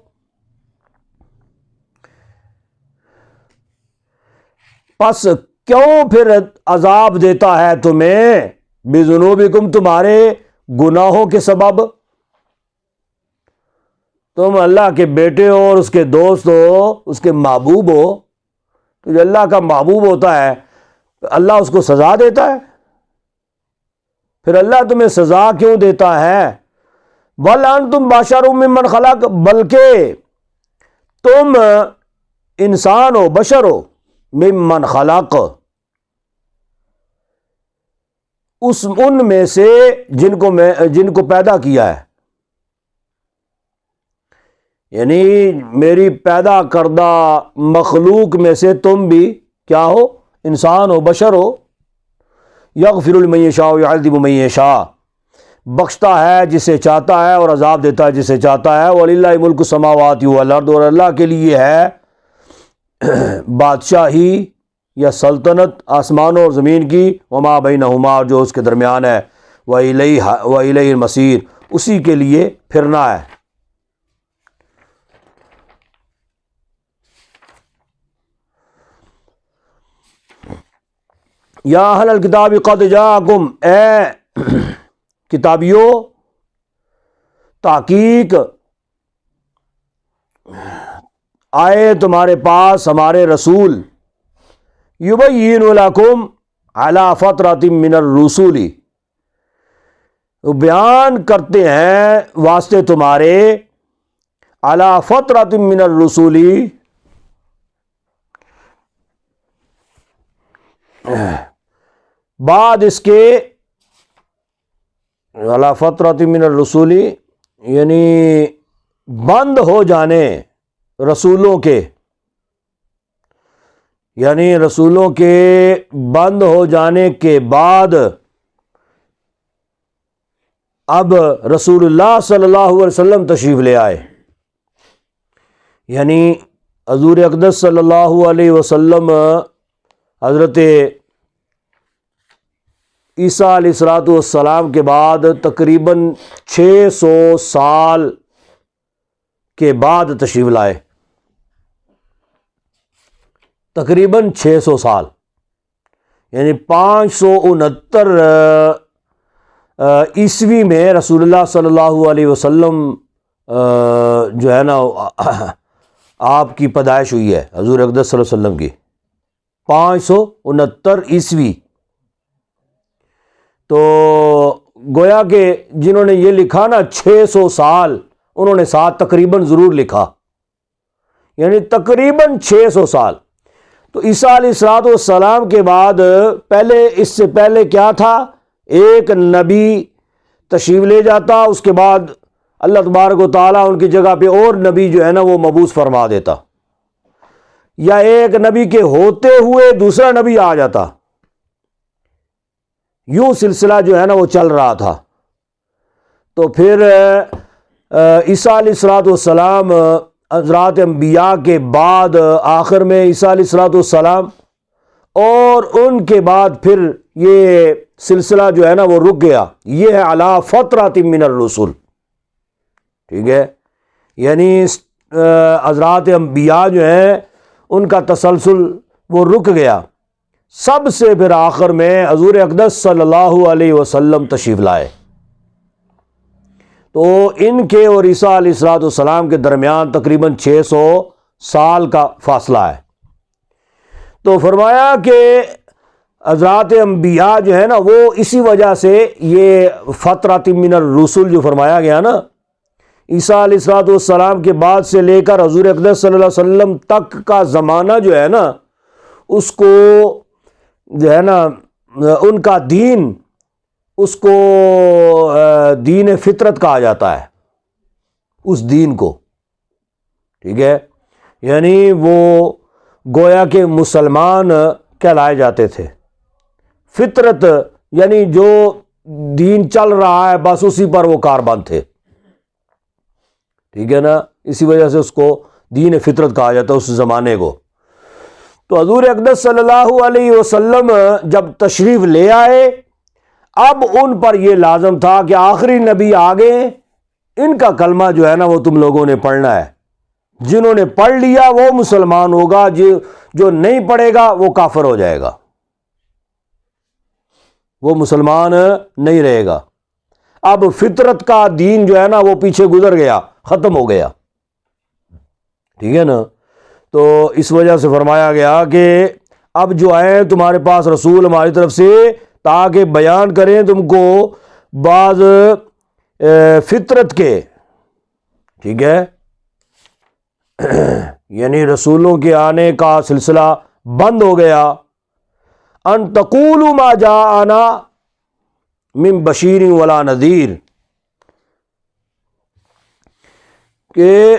پس کیوں پھر عذاب دیتا ہے تمہیں، بذنوبکم، تمہارے گناہوں کے سبب۔ تم اللہ کے بیٹے ہو اور اس کے دوست ہو، اس کے محبوب ہو، تو جو اللہ کا محبوب ہوتا ہے اللہ اس کو سزا دیتا ہے، پھر اللہ تمہیں سزا کیوں دیتا ہے؟ بل انتم بشر ممن خلق، بلکہ تم انسان ہو، بشر ہو، ممن خلق، ان میں سے جن کو پیدا کیا ہے، یعنی میری پیدا کردہ مخلوق میں سے تم بھی کیا ہو؟ انسان ہو، بشر ہو۔ یغفر لمن یشاء ویعذب من یشاء، بخشتا ہے جسے چاہتا ہے اور عذاب دیتا ہے جسے چاہتا ہے۔ وَلِلَّهِ مُلْكُ السَّمَاوَاتِ وَالْأَرْضِ، اور اللہ کے لیے ہے بادشاہی یا سلطنت آسمانوں اور زمین کی، وما بینہما، جو اس کے درمیان ہے، وَإِلَيْهِ الْمَصِيرُ، اسی کے لیے پھرنا ہے۔ یا اہل الکتاب قد جاءکم، اے کتابیوں، تحقیق آئے تمہارے پاس ہمارے رسول، یبین لکم علی فترۃ من الرسل، وہ بیان کرتے ہیں واسطے تمہارے، علی فترۃ من الرسل، بعد اس کے، علی فترۃ من الرسل یعنی بند ہو جانے رسولوں کے، یعنی رسولوں کے بند ہو جانے کے بعد اب رسول اللہ صلی اللہ علیہ وسلم تشریف لے آئے، یعنی حضور اقدس صلی اللہ علیہ وسلم حضرت عیسیٰ علیہ الصلوۃ والسلام کے بعد تقریباً 600 سال کے بعد تشریف لائے، تقریباً 600 سال، یعنی 569 عیسوی میں رسول اللہ صلی اللہ علیہ وسلم جو ہے نا آپ کی پیدائش ہوئی ہے، حضور اقدس صلی اللہ علیہ وسلم کی 569 عیسوی۔ تو گویا کہ جنہوں نے یہ لکھا نا 600 سال، انہوں نے ساتھ تقریباً ضرور لکھا، یعنی تقریباً 600 سال۔ تو عیسیٰ علیہ الصلوۃ والسلام کے بعد پہلے، اس سے پہلے کیا تھا؟ ایک نبی تشریف لے جاتا، اس کے بعد اللہ تبارک و تعالیٰ ان کی جگہ پہ اور نبی جو ہے نا وہ مبعوث فرما دیتا، یا ایک نبی کے ہوتے ہوئے دوسرا نبی آ جاتا، یوں سلسلہ جو ہے نا وہ چل رہا تھا۔ تو پھر عیسیٰ علیہ الصلوۃ والسلام حضرات انبیاء کے بعد آخر میں عیسیٰ علیہ الصلوۃ والسلام، اور ان کے بعد پھر یہ سلسلہ جو ہے نا وہ رک گیا. یہ ہے علی فترۃ من الرسل. ٹھیک ہے، یعنی حضرات انبیاء جو ہیں ان کا تسلسل وہ رک گیا. سب سے پھر آخر میں حضور اقدس صلی اللہ علیہ وسلم تشریف لائے. تو ان کے اور عیسیٰ علیہ الصلوۃ والسلام کے درمیان تقریباً 600 سال کا فاصلہ ہے. تو فرمایا کہ حضرات انبیاء جو ہے نا وہ اسی وجہ سے یہ فترۃ من الرسل جو فرمایا گیا نا، عیسیٰ علیہ الصلوۃ والسلام کے بعد سے لے کر حضور اقدس صلی اللہ علیہ وسلم تک کا زمانہ جو ہے نا، اس کو جو ہے نا ان کا دین، اس کو دین فطرت کہا جاتا ہے، اس دین کو. ٹھیک ہے، یعنی وہ گویا کہ مسلمان کہلائے جاتے تھے. فطرت یعنی جو دین چل رہا ہے بس اسی پر وہ کاربند تھے. ٹھیک ہے نا، اسی وجہ سے اس کو دین فطرت کہا جاتا ہے اس زمانے کو. تو حضور اقدس صلی اللہ علیہ وسلم جب تشریف لے آئے، اب ان پر یہ لازم تھا کہ آخری نبی آ گئے، ان کا کلمہ جو ہے نا وہ تم لوگوں نے پڑھنا ہے. جنہوں نے پڑھ لیا وہ مسلمان ہوگا، جو نہیں پڑھے گا وہ کافر ہو جائے گا، وہ مسلمان نہیں رہے گا. اب فطرت کا دین جو ہے نا وہ پیچھے گزر گیا، ختم ہو گیا. ٹھیک ہے نا، تو اس وجہ سے فرمایا گیا کہ اب جو آئے تمہارے پاس رسول ہماری طرف سے، تاکہ بیان کریں تم کو بعض فطرت کے. ٹھیک ہے، یعنی رسولوں کے آنے کا سلسلہ بند ہو گیا. ان تقولوا ما جاءنا من بشیر ولا نذیر، کہ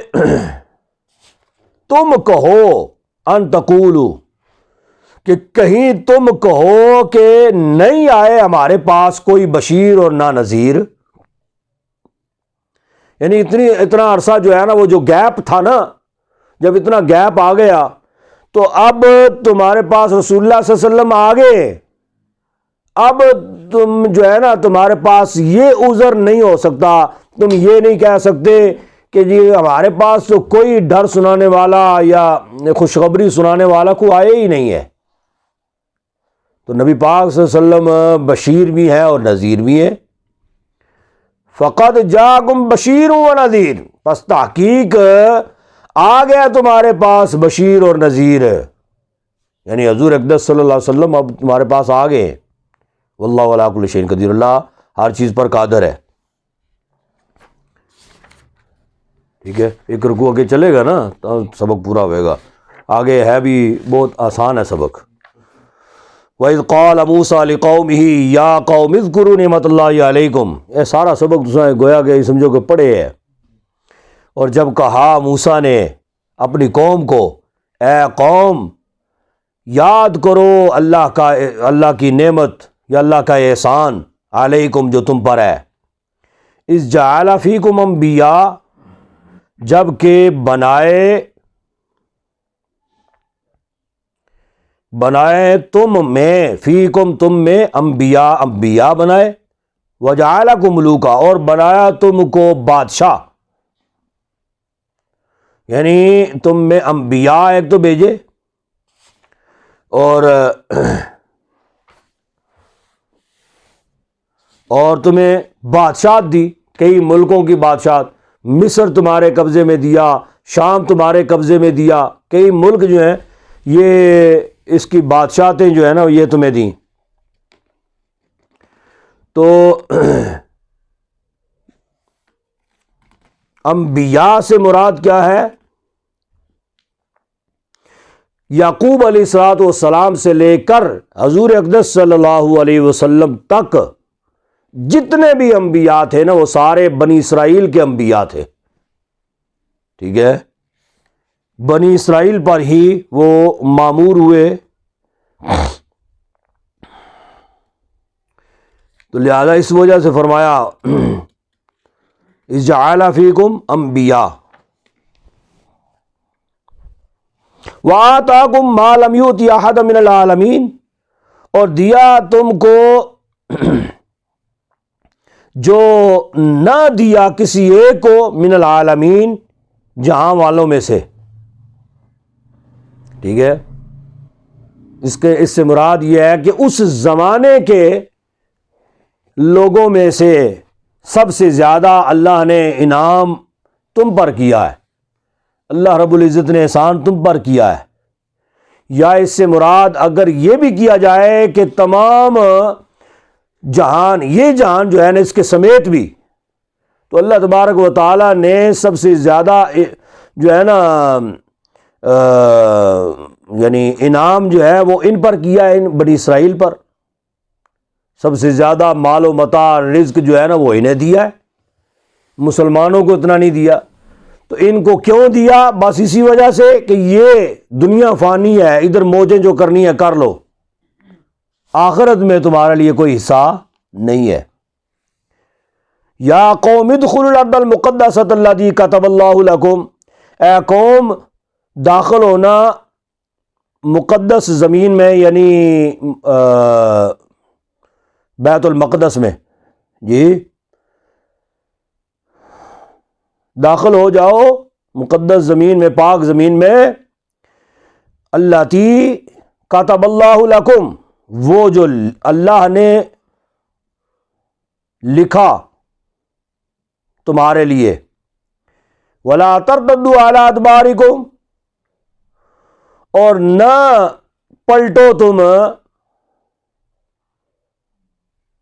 تم کہو، ان تقولوا، کہ کہیں تم کہو کہ نہیں آئے ہمارے پاس کوئی بشیر اور نہ نذیر. یعنی اتنا عرصہ جو ہے نا وہ جو گیپ تھا نا، جب اتنا گیپ آ گیا تو اب تمہارے پاس رسول اللہ صلی اللہ علیہ وسلم آ گئے. اب تم جو ہے نا تمہارے پاس یہ عذر نہیں ہو سکتا، تم یہ نہیں کہہ سکتے کہ جی ہمارے پاس تو کوئی ڈر سنانے والا یا خوشخبری سنانے والا کوئی آئے ہی نہیں ہے. تو نبی پاک صلی اللہ علیہ وسلم بشیر بھی ہیں اور نذیر بھی ہیں. فقد جاءکم بشیر و نذیر، پس تحقیق آ گیا تمہارے پاس بشیر اور نذیر، یعنی حضور اقدس صلی اللہ علیہ وسلم اب تمہارے پاس آ گئے. واللہ علی کل شیء قدیر، اللہ ہر چیز پر قادر ہے. ٹھیک ہے، ایک رکوع آگے چلے گا نا تو سبق پورا ہوئے گا. آگے ہے بھی بہت آسان ہے سبق. وَإِذْ قَالَ مُوسَىٰ لِقَوْمِهِ يَا قَوْمِ اذْكُرُوا نِعْمَتَ اللَّهِ عَلَيْكُمْ. یہ سارا سبق دوسرا گویا کہ سمجھو کہ پڑھے ہے. اور جب کہا موسیٰ نے اپنی قوم کو، اے قوم یاد کرو اللہ کی نعمت یا اللہ کا احسان، علیکم جو تم پر ہے. اذ جعل فیکم انبیاء، جب کہ بنائے تم میں، فیکم تم میں، انبیاء بنائے، وجعلکم ملوکا، اور بنایا تم کو بادشاہ. یعنی تم میں انبیاء ایک تو بھیجے اور تمہیں بادشاہت دی، کئی ملکوں کی بادشاہت. مصر تمہارے قبضے میں دیا، شام تمہارے قبضے میں دیا، کئی ملک جو ہیں یہ اس کی بادشاہتیں جو ہے نا یہ تمہیں دیں. تو انبیاء سے مراد کیا ہے؟ یعقوب علیہ الصلوۃ والسلام سے لے کر حضور اقدس صلی اللہ علیہ وسلم تک جتنے بھی انبیاء تھے نا وہ سارے بنی اسرائیل کے انبیاء تھے. ٹھیک ہے، بنی اسرائیل پر ہی وہ مامور ہوئے. تو لہذا اس وجہ سے فرمایا اذ جعل فیکم انبیاء. وَآتَاكُم مَّا لَمْ يُؤْتِ أَحَدًا مِّنَ الْعَالَمِينَ، اور دیا تم کو جو نہ دیا کسی ایک کو من العالمین، جہاں والوں میں سے. ٹھیک ہے، اس سے مراد یہ ہے کہ اس زمانے کے لوگوں میں سے سب سے زیادہ اللہ نے انعام تم پر کیا ہے، اللہ رب العزت نے احسان تم پر کیا ہے. یا اس سے مراد اگر یہ بھی کیا جائے کہ تمام جہان، یہ جہان جو ہے نا اس کے سمیت بھی، تو اللہ تبارک و تعالیٰ نے سب سے زیادہ جو ہے نا یعنی انعام جو ہے وہ ان پر کیا ہے، ان بنی اسرائیل پر. سب سے زیادہ مال و متاع رزق جو ہے نا وہ انہیں دیا ہے، مسلمانوں کو اتنا نہیں دیا. تو ان کو کیوں دیا؟ بس اسی وجہ سے کہ یہ دنیا فانی ہے، ادھر موجیں جو کرنی ہے کر لو، آخرت میں تمہارے لیے کوئی حصہ نہیں ہے. یا قوم ادخلوا الارض المقدسۃ التی کتب اللہ لکم، اے قوم داخل ہونا مقدس زمین میں، یعنی بیت المقدس میں. جی داخل ہو جاؤ مقدس زمین میں، پاک زمین میں. التی کتب اللہ لکم، وہ جو اللہ نے لکھا تمہارے لیے. ولا ترتدوا علی ادبارکم، اور نہ پلٹو تم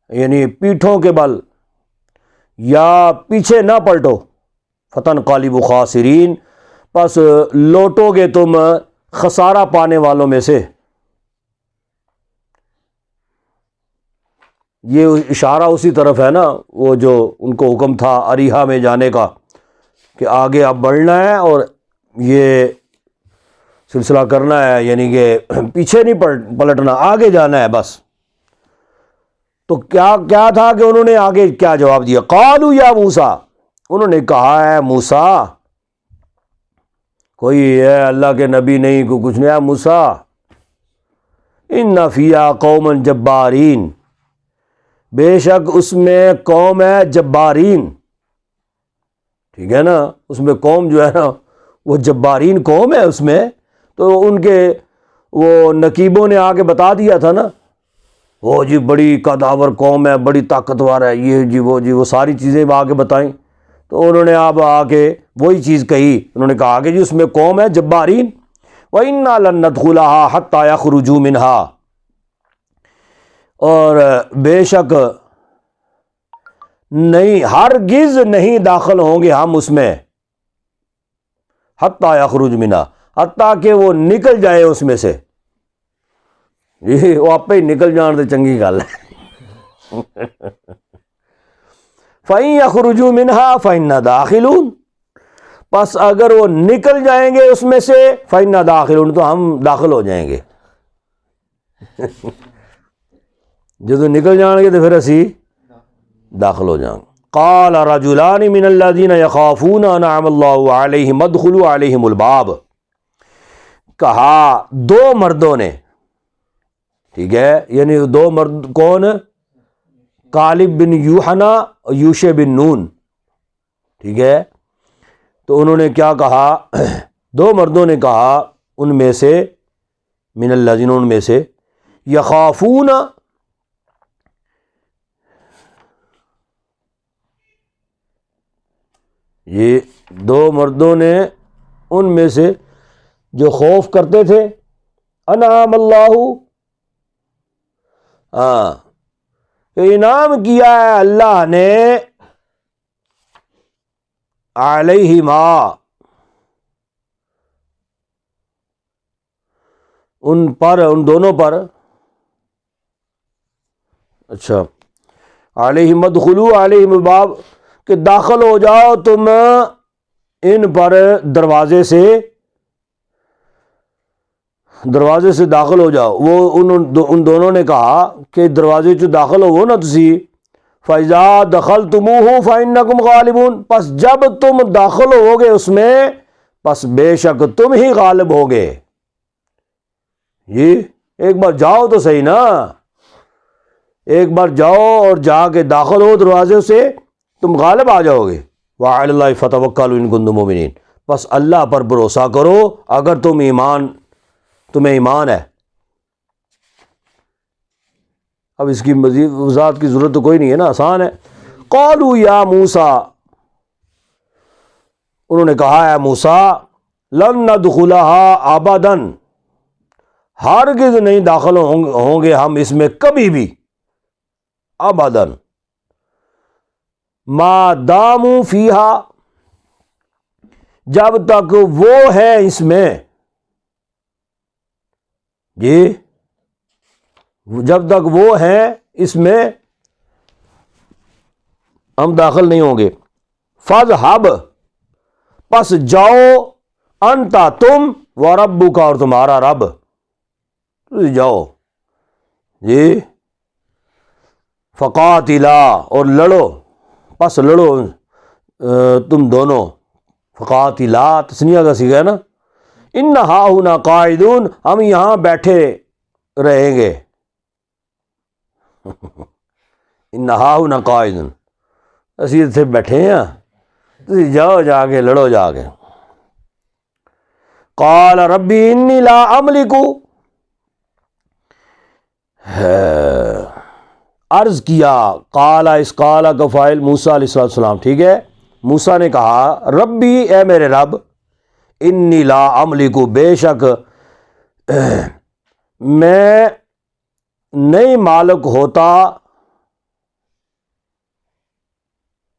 یعنی پیٹھوں کے بل، یا پیچھے نہ پلٹو. فتنقلبوا خاسرین، پس لوٹو گے تم خسارہ پانے والوں میں سے. یہ اشارہ اسی طرف ہے نا، وہ جو ان کو حکم تھا اریحا میں جانے کا کہ آگے اب بڑھنا ہے اور یہ سلسلہ کرنا ہے، یعنی کہ پیچھے نہیں پلٹنا، آگے جانا ہے بس. تو کیا تھا کہ انہوں نے آگے کیا جواب دیا؟ قالوا یا موسیٰ، انہوں نے کہا ہے موسیٰ، کوئی ہے اللہ کے نبی نہیں، کوئی کچھ نہیں ہے. موسیٰ ان فیہا قوما جبارین، بے شک اس میں قوم ہے جبارین. ٹھیک ہے نا، اس میں قوم جو ہے نا وہ جبارین قوم ہے اس میں. تو ان کے وہ نقیبوں نے آ کے بتا دیا تھا نا، وہ جی بڑی قداور قوم ہے، بڑی طاقتور ہے، یہ جی وہ ساری چیزیں آ کے بتائیں. تو انہوں نے اب آ کے وہی چیز کہی، انہوں نے کہا کہ جی اس میں قوم ہے جبارین. وَإِنَّا لَن نَّدْخُلَهَا حَتَّى يَخْرُجُوا مِنْهَا، اور بے شک نہیں، ہرگز نہیں داخل ہوں گے ہم اس میں. حَتَّى يَخْرُجُوا مِنْهَا، حتیٰ کہ وہ نکل جائے اس میں سے. وہ آپ ہی نکل جان تو چنگی گل ہے. فَإِن يَخْرُجُوا مِنْهَا فَإِنَّا دَاخِلُونَ، پس اگر وہ نکل جائیں گے اس میں سے فَإِنَّا دَاخِلُونَ، تو ہم داخل ہو جائیں گے. جب نکل جائیں گے تو پھر اسی داخل ہو جائیں گے. قال رجلان من الذين يخافون انعم الله عليهم ادخلوا عليهم الباب، کہا دو مردوں نے، ٹھیک ہے، یعنی دو مرد کون؟ کالب بن یوحنا اور یوشع بن نون. ٹھیک ہے، تو انہوں نے کیا کہا؟ دو مردوں نے کہا ان میں سے، من الذین، ان میں سے، یخافون، یہ دو مردوں نے ان میں سے جو خوف کرتے تھے، انعام اللہ، انعام کیا ہے اللہ نے، علیہما، ان پر، ان دونوں پر. اچھا، علیہم ادخلوا علیہم الباب، کہ داخل ہو جاؤ تم ان پر دروازے سے داخل ہو جاؤ. وہ ان دونوں نے کہا کہ دروازے جو داخل ہو نا تسی، فَإِذَا دَخَلْتُمُوهُ فَإِنَّكُمْ غَالِبُونَ، پس جب تم داخل ہوگے اس میں، پس بے شک تم ہی غالب ہوگے. یہ ایک بار جاؤ تو صحیح نا، ایک بار جاؤ اور جا کے داخل ہو دروازے سے، تم غالب آ جاؤ گے۔ وعلی اللہ فتوکلوا ان کنتم مؤمنین، بس اللہ پر بھروسہ کرو اگر تمہیں ایمان ہے۔ اب اس کی مزید وضاحت کی ضرورت تو کوئی نہیں ہے نا، آسان ہے۔ قالوا یا موسیٰ، انہوں نے کہا ہے موسیٰ، لن ندخلها ابدا، ہرگز نہیں داخل ہوں گے ہم اس میں کبھی بھی، ابدا، ما داموا فیہا، جب تک وہ ہے اس میں، جی جب تک وہ ہیں اس میں ہم داخل نہیں ہوں گے۔ فاذھب، پس جاؤ، انتا، تم، وربک، اور تمہارا رب، جاؤ جی، فقاتلا، اور لڑو، پس لڑو تم دونوں، فقاتلا تثنیہ کا صیغہ ہے نا، ان ہاہنا قاعدون، ہم یہاں بیٹھے رہیں گے، ان ہاہنا قاعدون، اسی سے بیٹھے ہیں، تسی جاؤ جا کے لڑو جا کے۔ قال ربی انی لا املک، عرض کیا، قال، اس قال کا فاعل موسیٰ علیہ السلام، ٹھیک ہے، موسیٰ نے کہا ربی، اے میرے رب، انی لا املک، بے شک میں نہیں مالک ہوتا،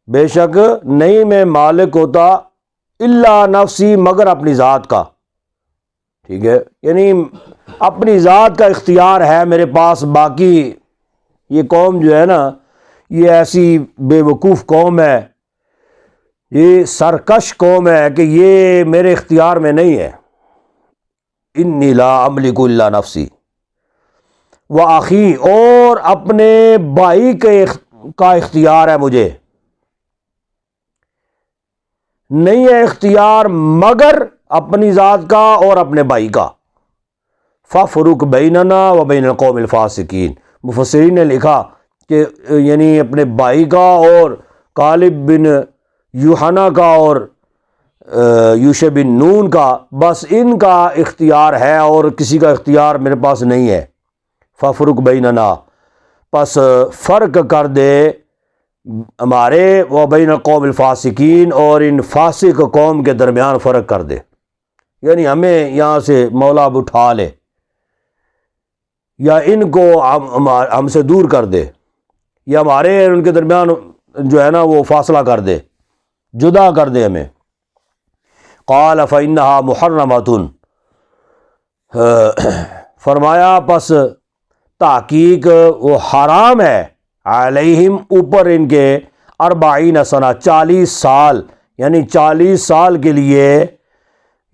بے شک نہیں میں مالک ہوتا، الا نفسی، مگر اپنی ذات کا، ٹھیک ہے، یعنی اپنی ذات کا اختیار ہے میرے پاس، باقی یہ قوم جو ہے نا، یہ ایسی بے وقوف قوم ہے، یہ سرکش قوم ہے کہ یہ میرے اختیار میں نہیں ہے۔ انی لا املک الا نفسی وأخی، اور اپنے بھائی کا اختیار ہے مجھے، نہیں ہے اختیار مگر اپنی ذات کا اور اپنے بھائی کا۔ فافرق بیننا وبین القوم الفاسقین، مفسرین نے لکھا کہ یعنی اپنے بھائی کا اور کالب بن یوحنا کا اور یوشع بن نون کا، بس ان کا اختیار ہے اور کسی کا اختیار میرے پاس نہیں ہے۔ فافرق بیننا، پس فرق کر دے ہمارے، و بین القوم الفاسقین، اور ان فاسق قوم کے درمیان فرق کر دے، یعنی ہمیں یہاں سے مولا اب اٹھا لے، یا ان کو ہم سے دور کر دے، یا ہمارے ان کے درمیان جو ہے نا وہ فاصلہ کر دے، جدا کر دے ہمیں۔ قال فإنها محرمۃ، فرمایا پس تحقیق وہ حرام ہے، علیہم، اوپر ان کے، 40 سنہ، 40 سال، یعنی 40 سال کے لیے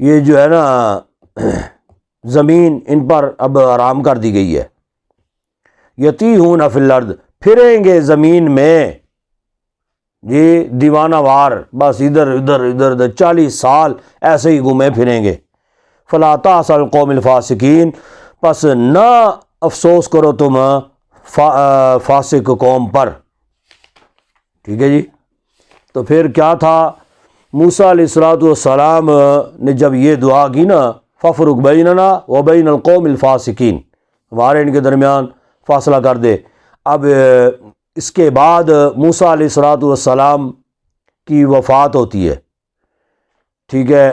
یہ جو ہے نا زمین ان پر اب حرام کر دی گئی ہے۔ یتیہون فی الارض، پھریں گے زمین میں، یہ دیوانہ وار، بس ادھر ادھر 40 سال ایسے ہی گھومے پھریں گے۔ فلا تأس علی القوم الفاسقین، پس نہ افسوس کرو تم فاسق قوم پر، ٹھیک ہے جی۔ تو پھر کیا تھا، موسیٰ علیہ السلام نے جب یہ دعا کی نا، فافرق بیننا وبین القوم الفاسقین، ہمارے ان کے درمیان فاصلہ کر دے۔ اب اس کے بعد موسیٰ علیہ السلام کی وفات ہوتی ہے، ٹھیک ہے،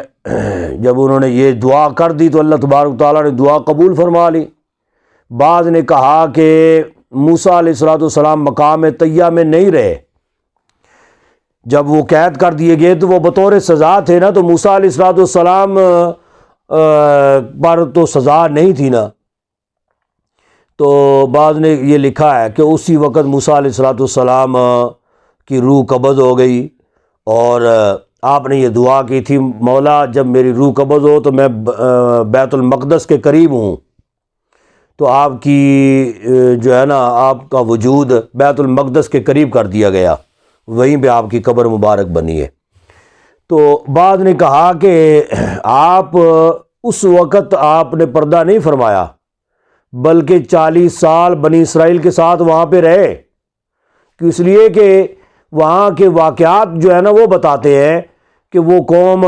جب انہوں نے یہ دعا کر دی تو اللہ تبارک تعالیٰ نے دعا قبول فرما لی۔ بعض نے کہا کہ موسیٰ علیہ السلام مقام طیہ میں نہیں رہے، جب وہ قید کر دیے گئے تو وہ بطور سزا تھے نا، تو موسیٰ علیہ السلام پر تو سزا نہیں تھی نا، تو بعض نے یہ لکھا ہے کہ اسی وقت موسیٰ علیہ السلام کی روح قبض ہو گئی، اور آپ نے یہ دعا کی تھی، مولا جب میری روح قبض ہو تو میں بیت المقدس کے قریب ہوں، تو آپ کی جو ہے نا آپ کا وجود بیت المقدس کے قریب کر دیا گیا، وہیں پہ آپ کی قبر مبارک بنی ہے۔ تو بعض نے کہا کہ آپ اس وقت آپ نے پردہ نہیں فرمایا، بلکہ 40 سال بنی اسرائیل کے ساتھ وہاں پہ رہے، اس لیے کہ وہاں کے واقعات جو ہے نا وہ بتاتے ہیں کہ وہ قوم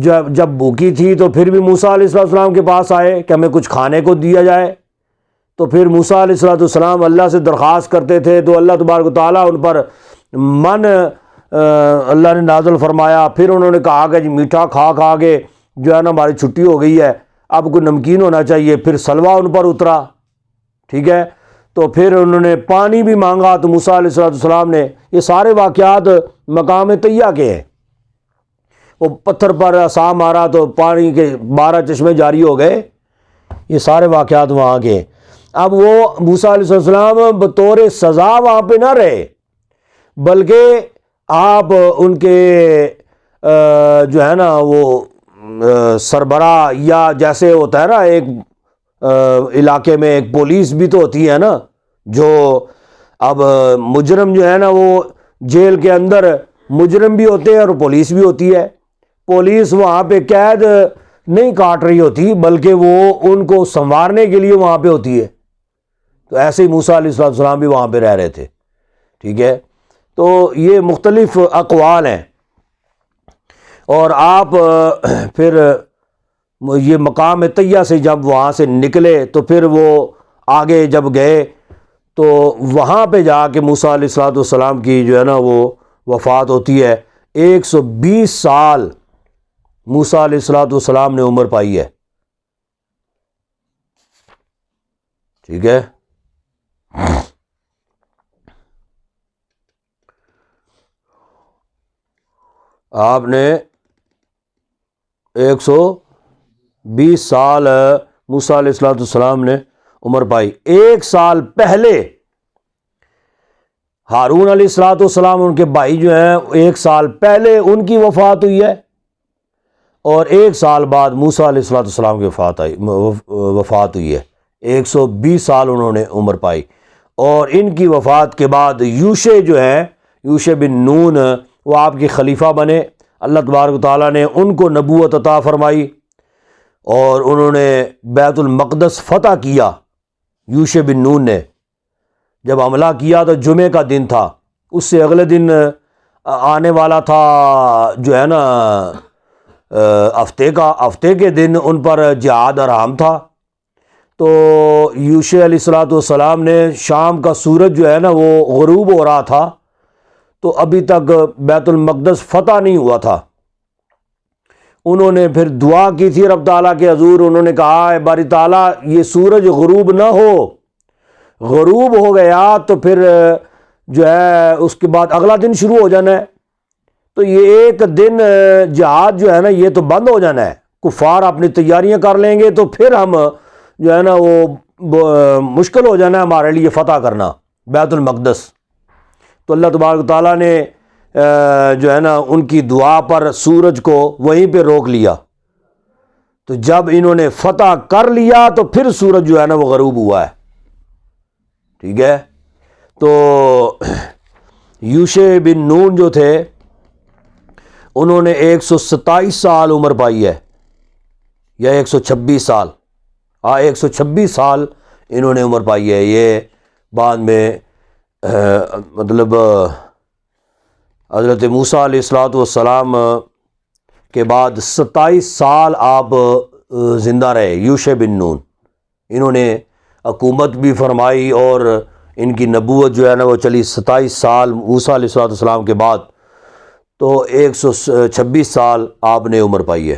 جب بھوکی تھی تو پھر بھی موسیٰ علیہ السلام کے پاس آئے کہ ہمیں کچھ کھانے کو دیا جائے، تو پھر موسیٰ علیہ السلام اللہ سے درخواست کرتے تھے تو اللہ تبارک و تعالیٰ ان پر من اللہ نے نازل فرمایا۔ پھر انہوں نے کہا کہ جی میٹھا کھا کھا کے جو ہے نا ہماری چھٹی ہو گئی ہے، اب کوئی نمکین ہونا چاہیے، پھر سلوہ ان پر اترا، ٹھیک ہے، تو پھر انہوں نے پانی بھی مانگا تو موسیٰ علیہ السلام نے، یہ سارے واقعات مقام طیہ کے ہیں، وہ پتھر پر عصا مارا تو پانی کے 12 چشمے جاری ہو گئے، یہ سارے واقعات وہاں کے ہیں۔ اب وہ موسیٰ علیہ السلام بطور سزا وہاں پہ نہ رہے، بلکہ آپ ان کے جو ہے نا وہ سربراہ، یا جیسے ہوتا ہے نا ایک علاقے میں ایک پولیس بھی تو ہوتی ہے نا، جو اب مجرم جو ہے نا وہ جیل کے اندر مجرم بھی ہوتے ہیں اور پولیس بھی ہوتی ہے، پولیس وہاں پہ قید نہیں کاٹ رہی ہوتی بلکہ وہ ان کو سنوارنے کے لیے وہاں پہ ہوتی ہے، تو ایسے ہی موسیٰ علیہ السلام بھی وہاں پہ رہ رہے تھے، ٹھیک ہے، تو یہ مختلف اقوال ہیں۔ اور آپ پھر یہ مقام طیہ سے جب وہاں سے نکلے تو پھر وہ آگے جب گئے تو وہاں پہ جا کے موسیٰ علیہ السلام کی جو ہے نا وہ وفات ہوتی ہے۔ 120 سال موسیٰ علیہ السلام نے عمر پائی ہے، ٹھیک ہے۔ آپ نے 120 سال موسیٰ علیہ السلام نے عمر پائی۔ 1 سال پہلے ہارون علیہ السلام ان کے بھائی جو ہیں 1 سال پہلے ان کی وفات ہوئی ہے، اور 1 سال بعد موسیٰ علیہ السلام کی وفات ہوئی ہے۔ 120 سال انہوں نے عمر پائی، اور ان کی وفات کے بعد یوشع جو ہیں، یوشع بن نون، وہ آپ کے خلیفہ بنے۔ اللہ تبارک و تعالیٰ نے ان کو نبوت عطا فرمائی اور انہوں نے بیت المقدس فتح کیا۔ یوشع بن نون نے جب حملہ کیا تو جمعے کا دن تھا، اس سے اگلے دن آنے والا تھا جو ہے نا ہفتے کے دن ان پر جہاد حرام تھا۔ تو یوشع علیہ السلام نے، شام کا سورج جو ہے نا وہ غروب ہو رہا تھا، تو ابھی تک بیت المقدس فتح نہیں ہوا تھا۔ انہوں نے پھر دعا کی تھی رب تعالیٰ کے حضور، انہوں نے کہا اے باری تعالیٰ یہ سورج غروب نہ ہو، غروب ہو گیا تو پھر جو ہے اس کے بعد اگلا دن شروع ہو جانا ہے، تو یہ ایک دن جہاد جو ہے نا یہ تو بند ہو جانا ہے، کفار اپنی تیاریاں کر لیں گے تو پھر ہم جو ہے نا وہ مشکل ہو جانا ہے ہمارے لیے فتح کرنا بیت المقدس۔ تو اللہ تبارک تعالیٰ نے جو ہے نا ان کی دعا پر سورج کو وہیں پہ روک لیا، تو جب انہوں نے فتح کر لیا تو پھر سورج جو ہے نا وہ غروب ہوا ہے، ٹھیک ہے۔ تو یوشع بن نون جو تھے انہوں نے 127 سال عمر پائی ہے، یا 126 سال، 126 سال انہوں نے عمر پائی ہے۔ یہ بعد میں مطلب حضرت موسیٰ علیہ السلام کے بعد 27 سال آپ زندہ رہے یوشع بن نون، انہوں نے حکومت بھی فرمائی اور ان کی نبوت جو ہے نا وہ چلی 27 سال موسیٰ علیہ السلام کے بعد، تو 126 سال آپ نے عمر پائی ہے۔